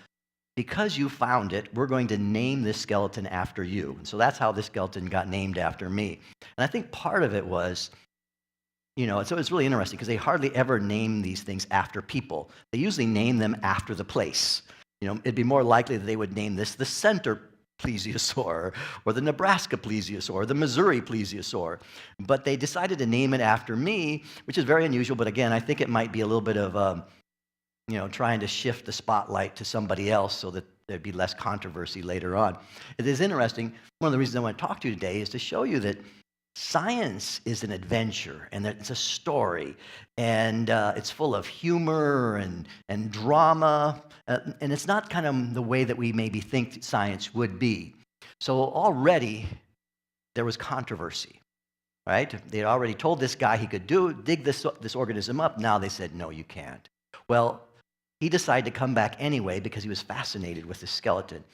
because you found it, we're going to name this skeleton after you. And so that's how this skeleton got named after me. And I think part of it was, so it's really interesting because they hardly ever name these things after people. They usually name them after the place. It'd be more likely that they would name this the Center plesiosaur, or the Nebraska plesiosaur, or the Missouri plesiosaur. But they decided to name it after me, which is very unusual. But again, I think it might be a little bit of, trying to shift the spotlight to somebody else so that there'd be less controversy later on. It is interesting. One of the reasons I want to talk to you today is to show you that science is an adventure, and it's a story, and it's full of humor and drama, and it's not kind of the way that we maybe think science would be. So already there was controversy, right? They had already told this guy he could dig this organism up. Now they said, no, you can't. Well, he decided to come back anyway because he was fascinated with the skeleton.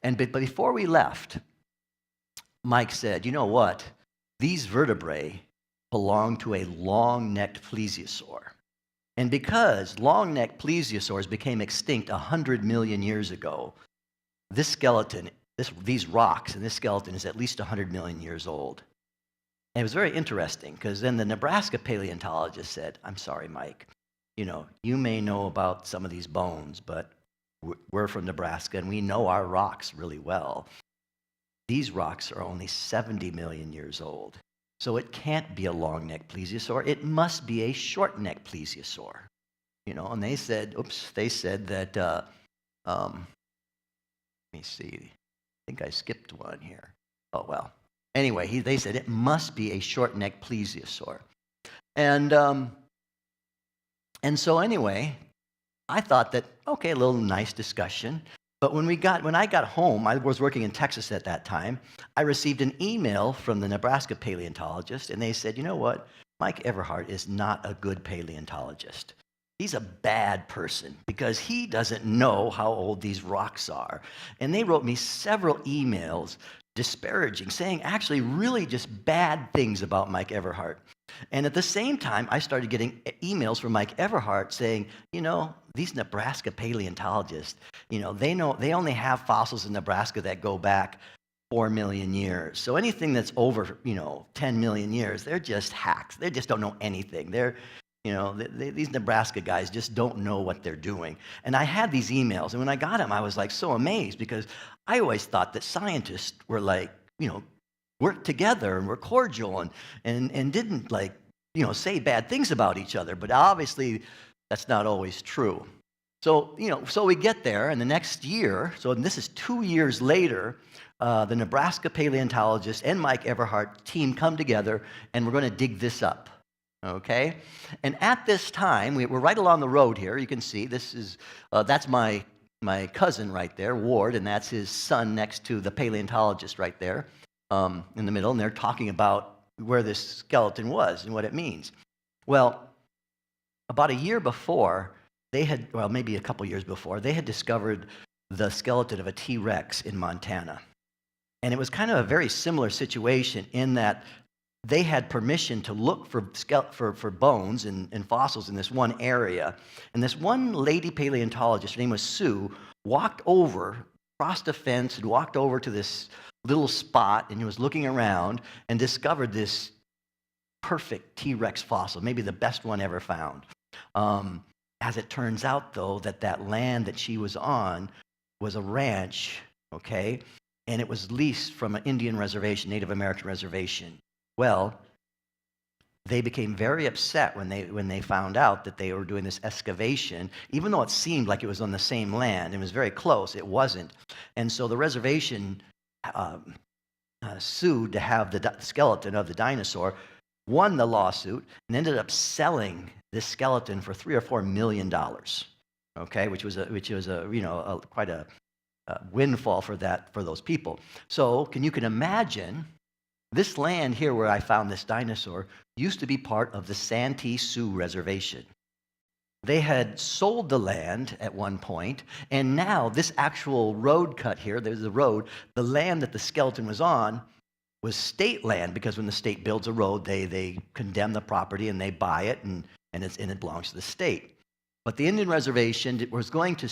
But before we left, Mike said, you know what? These vertebrae belong to a long-necked plesiosaur. And because long-necked plesiosaurs became extinct 100 million years ago, this skeleton, these rocks and this skeleton is at least 100 million years old. And it was very interesting because then the Nebraska paleontologist said, I'm sorry, Mike, you may know about some of these bones, but we're from Nebraska and we know our rocks really well. These rocks are only 70 million years old. So it can't be a long-necked plesiosaur. It must be a short-necked plesiosaur. And they said that, let me see, I think I skipped one here. Oh, well. Anyway, they said it must be a short-necked plesiosaur. And so anyway, I thought that, okay, a little nice discussion. But when I got home, I was working in Texas at that time, I received an email from the Nebraska paleontologist, and they said, you know what? Mike Everhart is not a good paleontologist. He's a bad person because he doesn't know how old these rocks are. And they wrote me several emails disparaging, saying actually really just bad things about Mike Everhart. And at the same time, I started getting emails from Mike Everhart saying, you know, these Nebraska paleontologists, you know, they only have fossils in Nebraska that go back 4 million years. So anything that's over, 10 million years, they're just hacks. They just don't know anything. These Nebraska guys just don't know what they're doing. And I had these emails, and when I got them, I was like so amazed because I always thought that scientists were like, work together and were cordial and didn't say bad things about each other. But obviously, that's not always true. So, so we get there, and the next year, and this is 2 years later, the Nebraska paleontologist and Mike Everhart team come together, and we're going to dig this up. Okay? And at this time, we're right along the road here. You can see that's my cousin right there, Ward, and that's his son next to the paleontologist right there in the middle. And they're talking about where this skeleton was and what it means. Well, about a year before, maybe a couple years before, they had discovered the skeleton of a T-Rex in Montana. And it was kind of a very similar situation in that they had permission to look for bones and fossils in this one area. And this one lady paleontologist, her name was Sue, walked over, crossed a fence, and walked over to this little spot, and he was looking around and discovered this perfect T-Rex fossil, maybe the best one ever found. As it turns out, though, that land that she was on was a ranch, okay? And it was leased from an Indian reservation, Native American reservation. Well, they became very upset when they found out that they were doing this excavation, even though it seemed like it was on the same land. It was very close. It wasn't. And so the reservation sued to have the skeleton of the dinosaur, won the lawsuit, and ended up selling this skeleton for $3 or $4 million. Okay, which was quite a windfall for those people. So you can imagine. This land here where I found this dinosaur used to be part of the Santee Sioux Reservation. They had sold the land at one point, and now this actual road cut here, there's the road, the land that the skeleton was on was state land, because when the state builds a road, they condemn the property and they buy it, and it belongs to the state. But the Indian reservation was going to,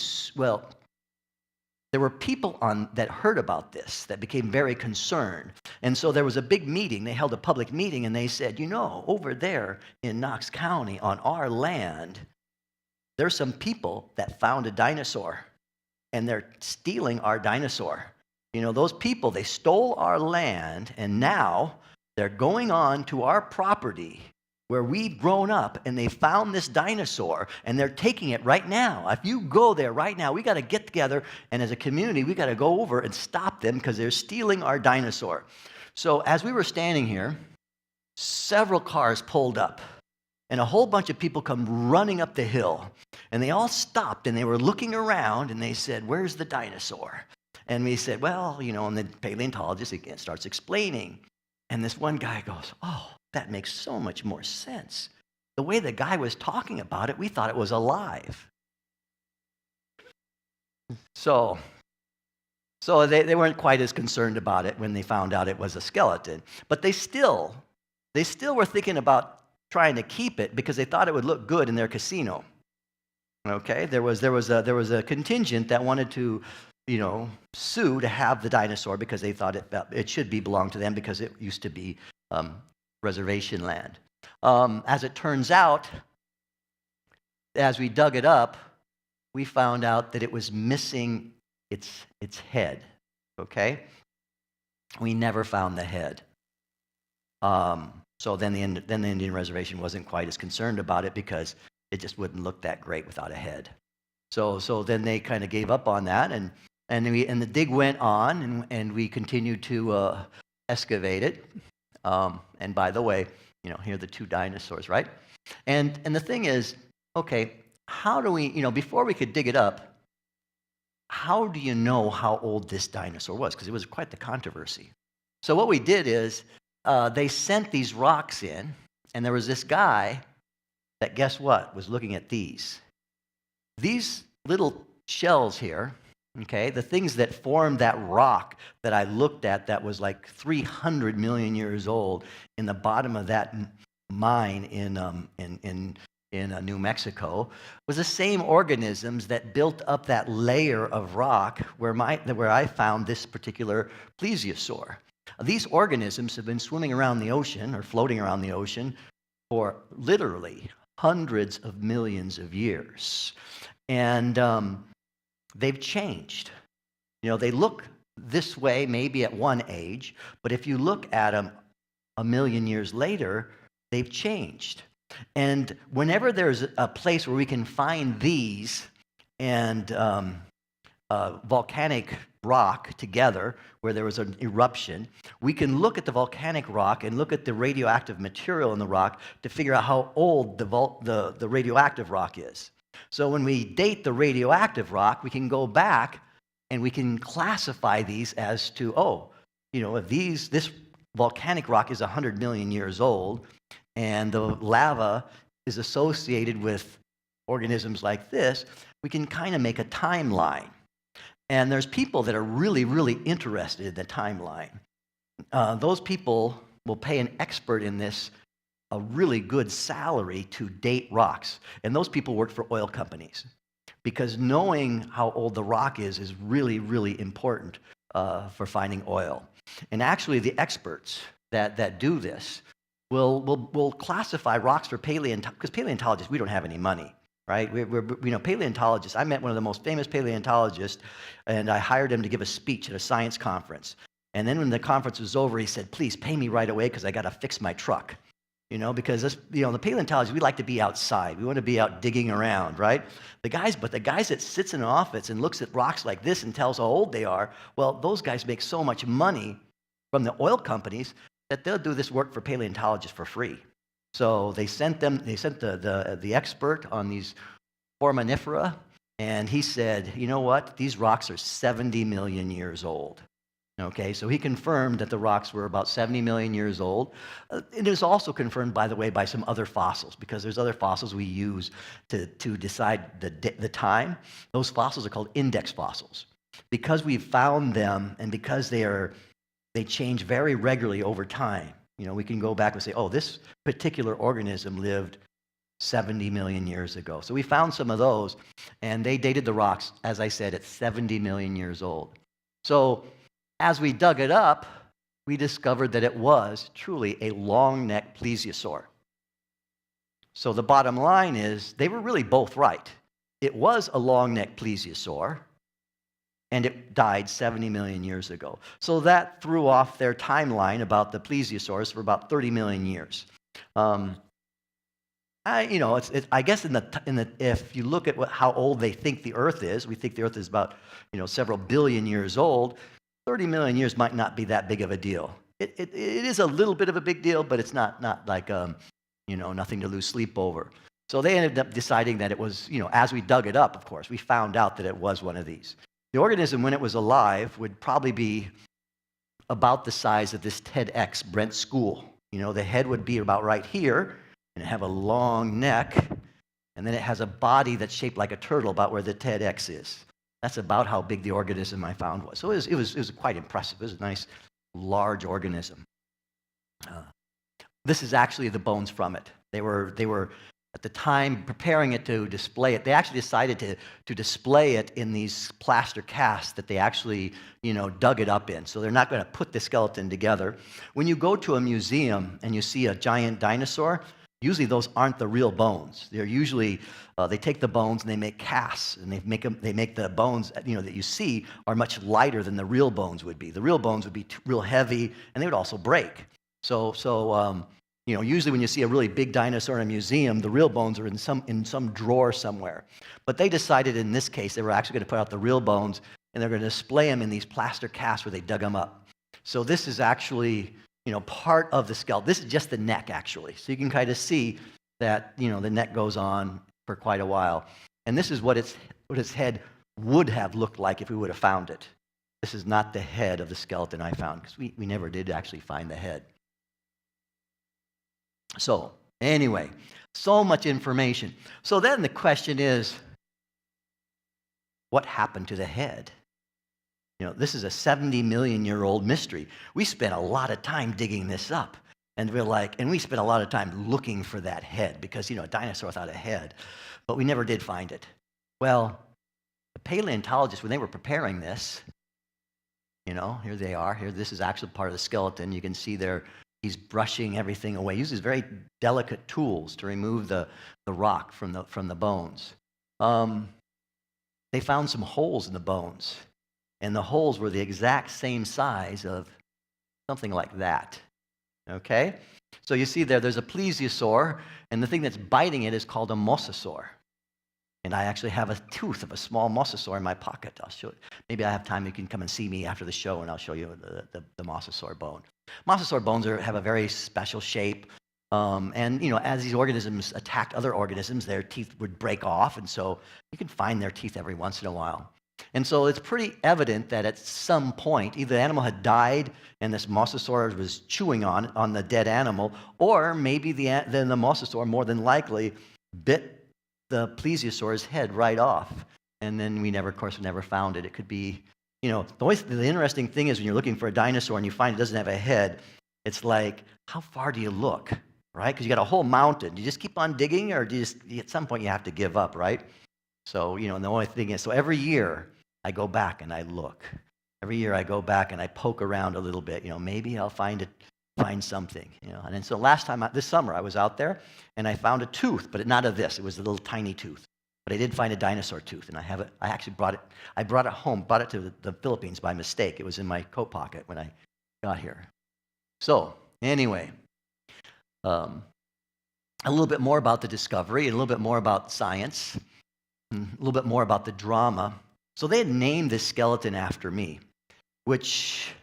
there were people that heard about this that became very concerned. And so there was a big meeting. They held a public meeting, and they said, over there in Knox County on our land, there's some people that found a dinosaur, and they're stealing our dinosaur. Those people, they stole our land, and now they're going on to our property where we've grown up, and they found this dinosaur, and they're taking it right now. If you go there right now, we got to get together, and as a community, we got to go over and stop them because they're stealing our dinosaur. So as we were standing here, several cars pulled up, and a whole bunch of people come running up the hill, and they all stopped, and they were looking around, and they said, "Where's the dinosaur?" And we said, "Well, and the paleontologist again starts explaining, and this one guy goes, "Oh, that makes so much more sense. The way the guy was talking about it, we thought it was alive." So they weren't quite as concerned about it when they found out it was a skeleton. But they still were thinking about trying to keep it because they thought it would look good in their casino. Okay? There was a contingent that wanted to, sue to have the dinosaur because they thought it should belong to them because it used to be reservation land. As it turns out, as we dug it up, we found out that it was missing its head. Okay, we never found the head. So then the Indian reservation wasn't quite as concerned about it because it just wouldn't look that great without a head. So then they kind of gave up on that, and the dig went on, and we continued to excavate it. And by the way, here are the two dinosaurs, right? And the thing is, okay, how do we, before we could dig it up, how do you know how old this dinosaur was? Because it was quite the controversy. So what we did is they sent these rocks in, and there was this guy that, guess what, was looking at these. These little shells here, okay, the things that formed that rock that I looked at that was like 300 million years old in the bottom of that mine in New Mexico, was the same organisms that built up that layer of rock where I found this particular plesiosaur. These organisms have been swimming around the ocean or floating around the ocean for literally hundreds of millions of years. And they've changed. You know, they look this way maybe at one age, but if you look at them a million years later, they've changed. And whenever there's a place where we can find these and volcanic rock together, where there was an eruption, we can look at the volcanic rock and look at the radioactive material in the rock to figure out how old the radioactive rock is. So when we date the radioactive rock, we can go back and we can classify these as to, if this volcanic rock is 100 million years old, and the lava is associated with organisms like this, we can kind of make a timeline. And there's people that are really, really interested in the timeline. Those people will pay an expert in this a really good salary to date rocks. And those people work for oil companies, because knowing how old the rock is really, really important for finding oil. And actually, the experts that do this will classify rocks for paleontologists, because paleontologists, we don't have any money, right? We're paleontologists. I met one of the most famous paleontologists, and I hired him to give a speech at a science conference. And then when the conference was over, he said, "Please pay me right away because I got to fix my truck." Because the paleontologists, we like to be outside. We want to be out digging around, right? The guys that sits in an office and looks at rocks like this and tells how old they are, well, those guys make so much money from the oil companies that they'll do this work for paleontologists for free. So they sent the expert on these foraminifera, and he said, you know what? These rocks are 70 million years old. Okay, so he confirmed that the rocks were about 70 million years old. It is also confirmed, by the way, by some other fossils, because there's other fossils we use to decide the time. Those fossils are called index fossils. Because we've found them, and because they change very regularly over time, we can go back and say, this particular organism lived 70 million years ago. So we found some of those, and they dated the rocks, as I said, at 70 million years old. So as we dug it up, we discovered that it was truly a long-necked plesiosaur. So the bottom line is, they were really both right. It was a long-necked plesiosaur, and it died 70 million years ago. So that threw off their timeline about the plesiosaurs for about 30 million years. I guess if you look at how old they think the Earth is, we think the Earth is about several billion years old. 30 million years might not be that big of a deal. It is a little bit of a big deal, but it's not like nothing to lose sleep over. So they ended up deciding that it was, as we dug it up, of course, we found out that it was one of these. The organism, when it was alive, would probably be about the size of this TEDxBrentSchool. The head would be about right here, and it have a long neck, and then it has a body that's shaped like a turtle, about where the TEDx is. That's about how big the organism I found was. So it was quite impressive. It was a nice, large organism. This is actually the bones from it. They were at the time preparing it to display it. They actually decided to display it in these plaster casts that they actually dug it up in. So they're not going to put the skeleton together. When you go to a museum and you see a giant dinosaur, usually those aren't the real bones. They're usually they take the bones and they make casts, and they make the bones that you see are much lighter than the real bones would be. The real bones would be real heavy, and they would also break. So usually when you see a really big dinosaur in a museum, the real bones are in some drawer somewhere. But they decided in this case they were actually going to put out the real bones, and they're going to display them in these plaster casts where they dug them up. So this is actually part of the skeleton. This is just the neck, actually. So you can kind of see that, the neck goes on for quite a while. And this is what its head would have looked like if we would have found it. This is not the head of the skeleton I found, because we never did actually find the head. So, anyway, so much information. So then the question is, what happened to the head? You know, this is a 70 million year old mystery. We spent a lot of time digging this up. And we spent a lot of time looking for that head because, a dinosaur without a head. But we never did find it. Well, the paleontologists, when they were preparing this, here they are. Here, this is actually part of the skeleton. You can see there, he's brushing everything away. He uses very delicate tools to remove the rock from the bones. They found some holes in the bones. And the holes were the exact same size of something like that. Okay? So you see there's a plesiosaur, and the thing that's biting it is called a mosasaur. And I actually have a tooth of a small mosasaur in my pocket. I'll show it. Maybe I have time, you can come and see me after the show, and I'll show you the mosasaur bone. Mosasaur bones have a very special shape. And, as these organisms attacked other organisms, their teeth would break off, and so you can find their teeth every once in a while. And so it's pretty evident that at some point, either the animal had died and this mosasaur was chewing on the dead animal, or maybe the mosasaur, more than likely, bit the plesiosaur's head right off. And then we never found it. It could be, the interesting thing is when you're looking for a dinosaur and you find it doesn't have a head, it's like, how far do you look, right? Because you got a whole mountain. Do you just keep on digging, or at some point you have to give up, right? So, and the only thing is, so every year I go back and I look. Every year I go back and I poke around a little bit. maybe I'll find something. And then so this summer I was out there and I found a tooth, but not of this. It was a little tiny tooth. But I did find a dinosaur tooth, and I have it. I actually brought it home, brought it to the Philippines by mistake. It was in my coat pocket when I got here. So anyway, a little bit more about the discovery, and a little bit more about science, and a little bit more about the drama. So they had named this skeleton after me, which,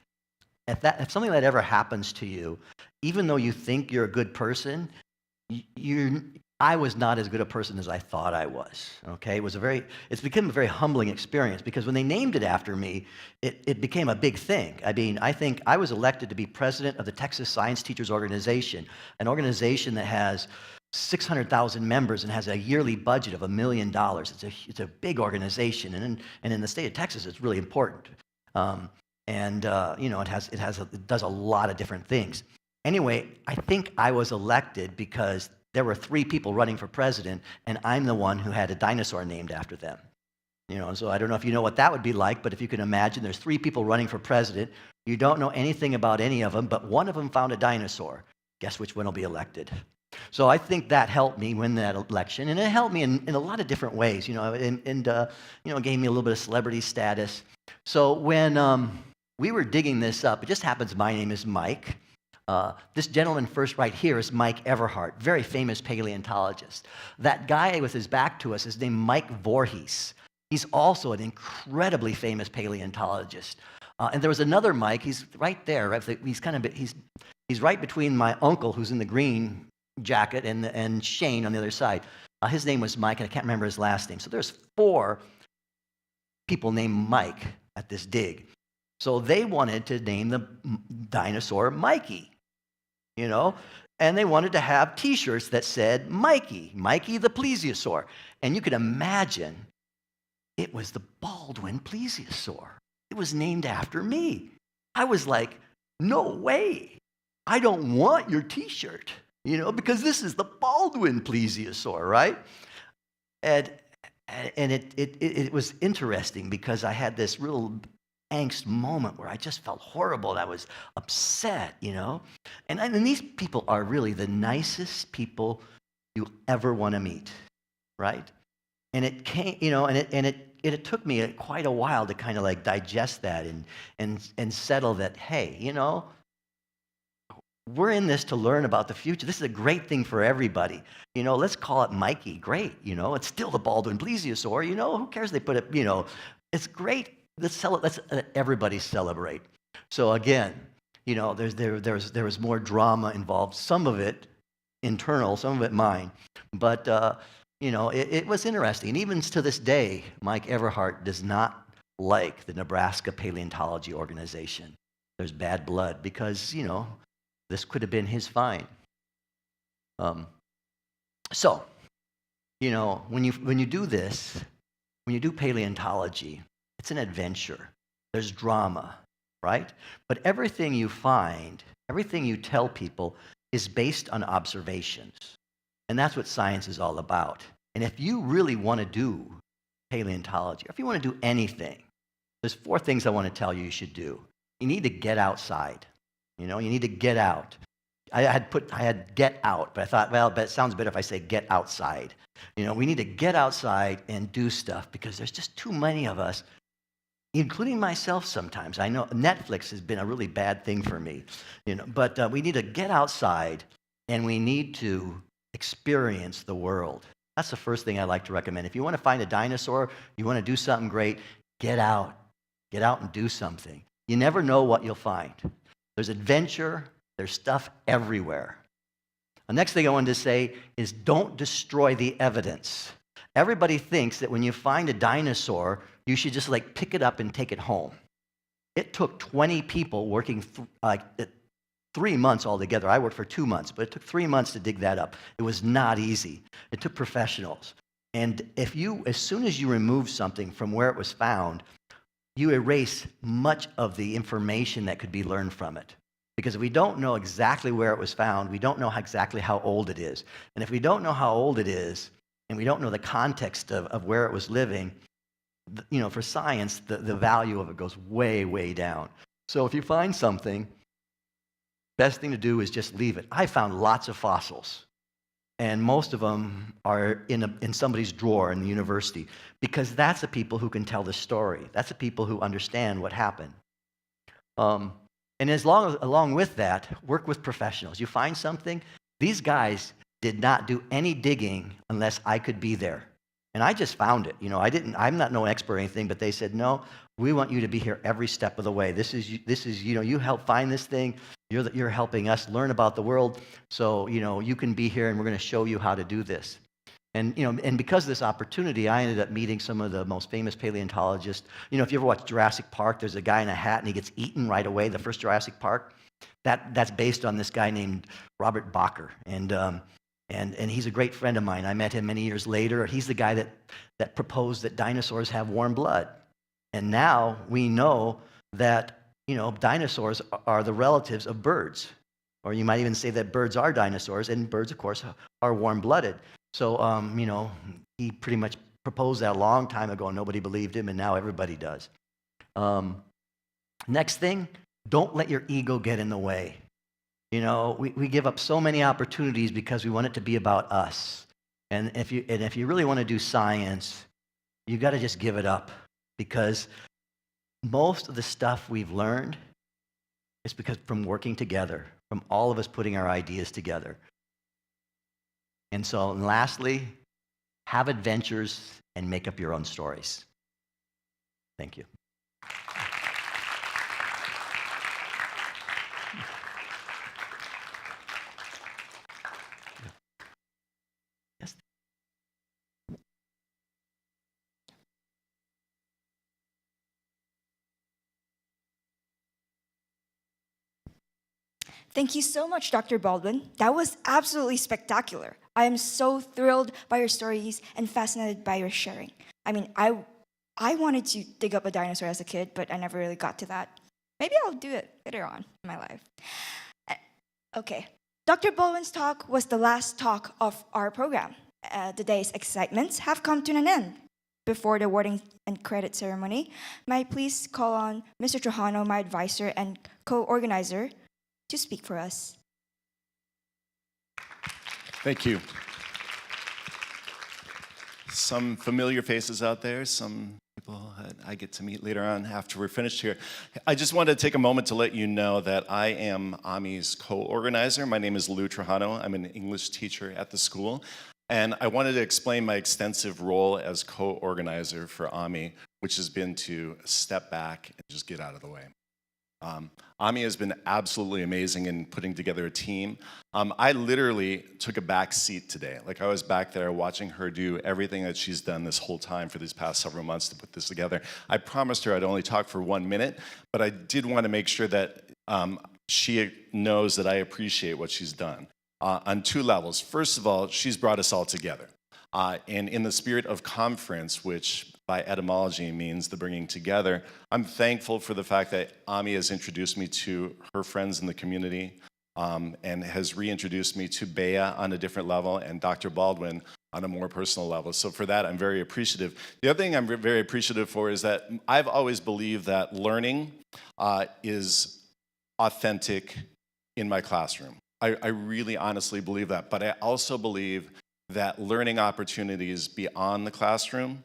if something like that ever happens to you, even though you think you're a good person, I was not as good a person as I thought I was. Okay, it's become a very humbling experience, because when they named it after me, it became a big thing. I mean, I think I was elected to be president of the Texas Science Teachers Organization, an organization that has 600,000 members and has a yearly budget of $1 million. It's a big organization, and in the state of Texas, it's really important. It does a lot of different things. Anyway, I think I was elected because there were 3 people running for president, and I'm the one who had a dinosaur named after them. So I don't know if you know what that would be like, but if you can imagine, there's 3 people running for president. You don't know anything about any of them, but one of them found a dinosaur. Guess which one will be elected? So I think that helped me win that election, and it helped me in a lot of different ways, gave me a little bit of celebrity status. So when we were digging this up, it just happens my name is Mike. This gentleman first right here is Mike Everhart, very famous paleontologist. That guy with his back to us is named Mike Voorhees. He's also an incredibly famous paleontologist. And there was another Mike, he's right there. Right? He's right between my uncle, who's in the green jacket, and Shane on the other side. His name was Mike, and I can't remember his last name. So there's 4 people named Mike at this dig. So they wanted to name the dinosaur Mikey, and they wanted to have T-shirts that said Mikey the plesiosaur. And you can imagine it was the Baldwin plesiosaur. It was named after me. I was like, no way. I don't want your T-shirt, because this is the Baldwin plesiosaur, right? And it was interesting because I had this real angst moment where I just felt horrible and I was upset, And these people are really the nicest people you ever want to meet, right? And it came, it took me quite a while to kind of like digest that and settle that, hey, we're in this to learn about the future. This is a great thing for everybody. Let's call it Mikey. Great, it's still the Baldwin plesiosaur. Who cares they put it, it's great. Let's everybody celebrate. So again, there was more drama involved. Some of it internal, some of it mine. But it was interesting. Even to this day, Mike Everhart does not like the Nebraska Paleontology Organization. There's bad blood because, this could have been his find. So, when you do this, when you do paleontology, it's an adventure. There's drama, right? But everything you find, everything you tell people is based on observations. And that's what science is all about. And if you really want to do paleontology, or if you want to do anything, there's 4 things I want to tell you you should do. You need to get outside. You need to get out. I had get out, but I thought, well, but it sounds better if I say get outside. We need to get outside and do stuff because there's just too many of us, including myself sometimes. I know Netflix has been a really bad thing for me, but we need to get outside and we need to experience the world. That's the first thing I like to recommend. If you want to find a dinosaur, you want to do something great, get out. Get out and do something. You never know what you'll find. There's adventure. There's stuff everywhere. The next thing I wanted to say is don't destroy the evidence. Everybody thinks that when you find a dinosaur, you should just pick it up and take it home. It took 20 people working 3 months altogether. I worked for 2 months, but it took 3 months to dig that up. It was not easy. It took professionals. And as soon as you remove something from where it was found, you erase much of the information that could be learned from it. Because if we don't know exactly where it was found, we don't know exactly how old it is. And if we don't know how old it is, and we don't know the context of where it was living, for science, the value of it goes way, way down. So if you find something, best thing to do is just leave it. I found lots of fossils, and most of them are in somebody's drawer in the university, because that's the people who can tell the story. That's the people who understand what happened. And along with that, work with professionals. You find something, these guys did not do any digging unless I could be there. And I just found it. I'm not no expert or anything, but they said, no, we want you to be here every step of the way. This is you help find this thing. You're helping us learn about the world. So, you can be here and we're going to show you how to do this. And because of this opportunity, I ended up meeting some of the most famous paleontologists. If you ever watch Jurassic Park, there's a guy in a hat and he gets eaten right away, the first Jurassic Park. That's based on this guy named Robert Bacher. And he's a great friend of mine. I met him many years later. He's the guy that proposed that dinosaurs have warm blood. And now we know that, dinosaurs are the relatives of birds. Or you might even say that birds are dinosaurs, and birds, of course, are warm-blooded. So, he pretty much proposed that a long time ago, and nobody believed him, and now everybody does. Next thing, don't let your ego get in the way. We give up so many opportunities because we want it to be about us. And if you really want to do science, you got to just give it up, because most of the stuff we've learned is because from working together, from all of us putting our ideas together. And lastly, have adventures and make up your own stories. Thank you. Yes. Thank you so much, Dr. Baldwin. That was absolutely spectacular. I am so thrilled by your stories and fascinated by your sharing. I wanted to dig up a dinosaur as a kid, but I never really got to that. Maybe I'll do it later on in my life. Okay. Dr. Baldwin's talk was the last talk of our program. The day's excitements have come to an end. Before the awarding and credit ceremony, may I please call on Mr. Trujano, my advisor and co-organizer, to speak for us. Thank you. Some familiar faces out there, some people that I get to meet later on after we're finished here. I just wanted to take a moment to let you know that I am AMI's co-organizer. My name is Lou Trujano. I'm an English teacher at the school. And I wanted to explain my extensive role as co-organizer for AMI, which has been to step back and just get out of the way. Ami has been absolutely amazing in putting together a team. I literally took a back seat today. Like, I was back there watching her do everything that she's done this whole time for these past several months to put this together. I promised her I'd only talk for 1 minute, but I did want to make sure that she knows that I appreciate what she's done on 2 levels. First of all, she's brought us all together. And in the spirit of conference, which by etymology means the bringing together, I'm thankful for the fact that Ami has introduced me to her friends in the community and has reintroduced me to Bea on a different level and Dr. Baldwin on a more personal level. So for that, I'm very appreciative. The other thing I'm very appreciative for is that I've always believed that learning is authentic in my classroom. I really honestly believe that, but I also believe that learning opportunities beyond the classroom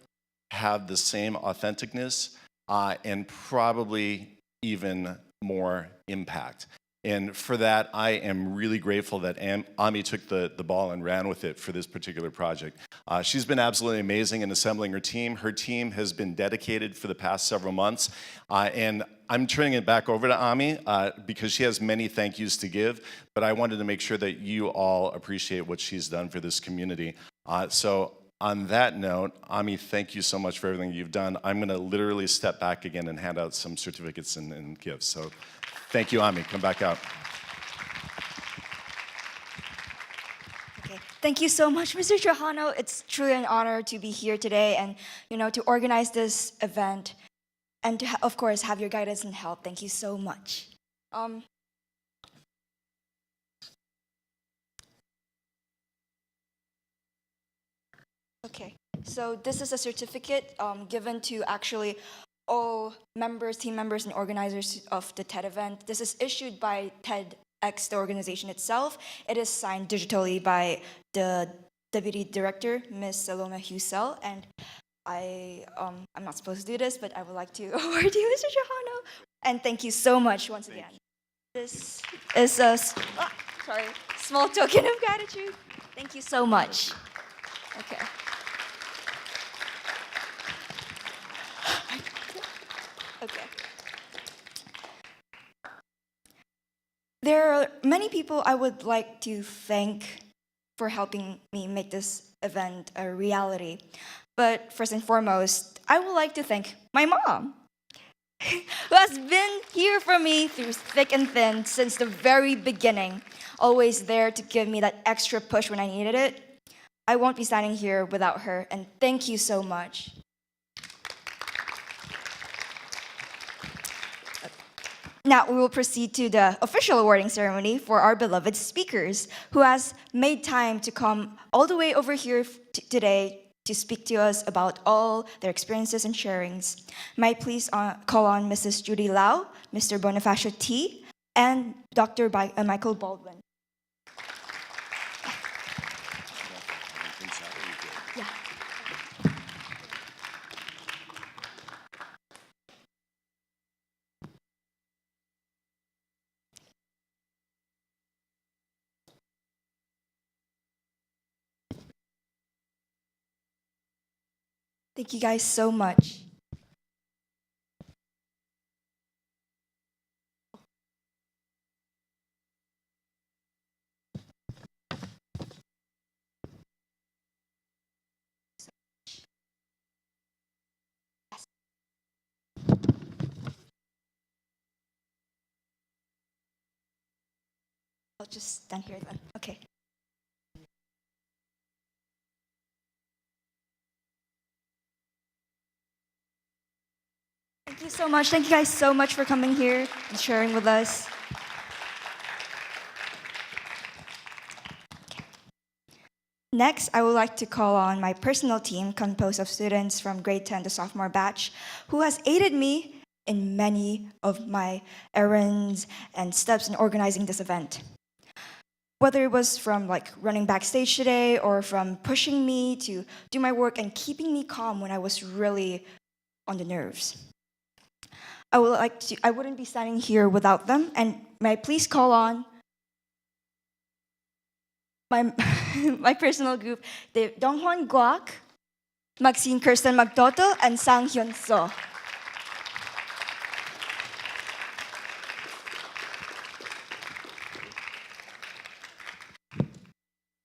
have the same authenticness and probably even more impact. And for that, I am really grateful that Ami took the ball and ran with it for this particular project. She's been absolutely amazing in assembling her team. Her team has been dedicated for the past several months. And I'm turning it back over to Ami because she has many thank yous to give, but I wanted to make sure that you all appreciate what she's done for this community. So on that note, Ami, thank you so much for everything you've done. I'm going to literally step back again and hand out some certificates and gifts. So thank you, Ami. Come back out. Okay. Thank you so much, Mr. Trajano. It's truly an honor to be here today and, to organize this event and to, of course, have your guidance and help. Thank you so much. Okay, so this is a certificate given to actually all members, team members, and organizers of the TED event. This is issued by TEDx, the organization itself. It is signed digitally by the Deputy Director, Ms. Salome Husel, and I'm not supposed to do this, but I would like to award you, Mr. Trajano. And thank you so much once again. This is a small token of gratitude. Thank you so much. Okay. Okay. There are many people I would like to thank for helping me make this event a reality. But first and foremost, I would like to thank my mom, who has been here for me through thick and thin since the very beginning, always there to give me that extra push when I needed it. I won't be standing here without her, and thank you so much. Now we will proceed to the official awarding ceremony for our beloved speakers, who has made time to come all the way over here today to speak to us about all their experiences and sharings. May I please call on Mrs. Judy Lau, Mr. Bonifacio T., and Dr. Michael Baldwin. Yeah. Thank you guys so much. I'll just stand here then. Okay. Thank you so much. Thank you guys so much for coming here and sharing with us. Okay. Next, I would like to call on my personal team composed of students from grade 10 to sophomore batch who has aided me in many of my errands and steps in organizing this event. Whether it was from running backstage today or from pushing me to do my work and keeping me calm when I was really on the nerves. I wouldn't be standing here without them, and may I please call on my personal group, the Donghwan Guak, Maxine Kirsten Magtoto, and Sang Hyun So.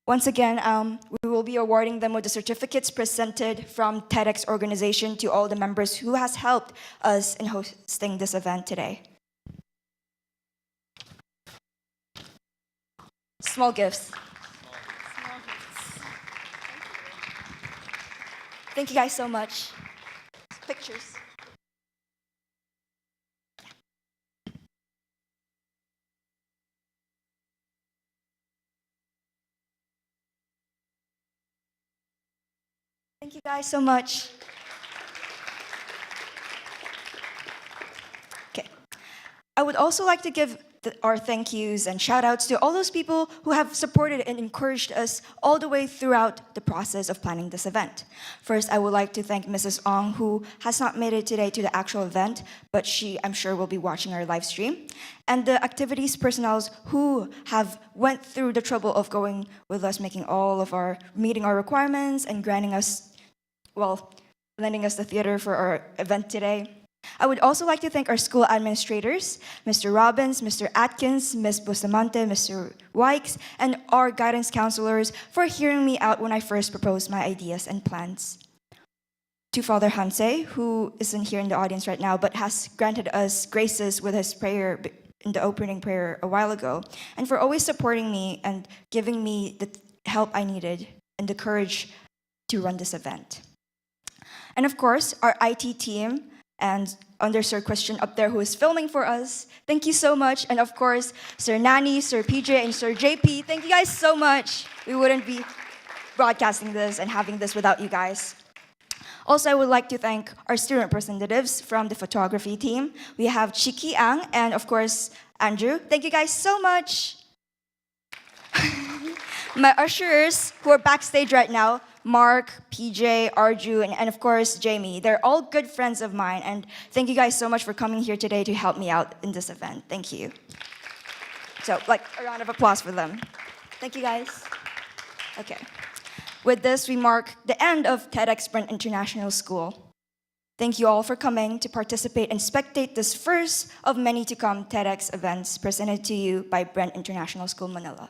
Once again, we will be awarding them with the certificates presented from TEDx organization to all the members who has helped us in hosting this event today. Small gifts. Thank you guys so much. Pictures. Thank you guys so much. Okay. I would also like to give our thank yous and shout outs to all those people who have supported and encouraged us all the way throughout the process of planning this event. First, I would like to thank Mrs. Ong, who has not made it today to the actual event, but she, I'm sure, will be watching our live stream. And the activities personnel who have went through the trouble of going with us, meeting our requirements and granting us, lending us the theater for our event today. I would also like to thank our school administrators, Mr. Robbins, Mr. Atkins, Ms. Bustamante, Mr. Wykes, and our guidance counselors for hearing me out when I first proposed my ideas and plans. To Father Hanse, who isn't here in the audience right now, but has granted us graces with his prayer in the opening prayer a while ago, and for always supporting me and giving me the help I needed and the courage to run this event. And of course, our IT team, and under Sir Christian up there who is filming for us. Thank you so much. And of course, Sir Nani, Sir PJ, and Sir JP. Thank you guys so much. We wouldn't be broadcasting this and having this without you guys. Also, I would like to thank our student representatives from the photography team. We have Chiki Ang and of course, Andrew. Thank you guys so much. My ushers who are backstage right now, Mark, PJ, Arju, and of course, Jamie. They're all good friends of mine, and thank you guys so much for coming here today to help me out in this event. Thank you. So, a round of applause for them. Thank you, guys. Okay. With this, we mark the end of TEDx Brent International School. Thank you all for coming to participate and spectate this first of many to come TEDx events presented to you by Brent International School, Manila.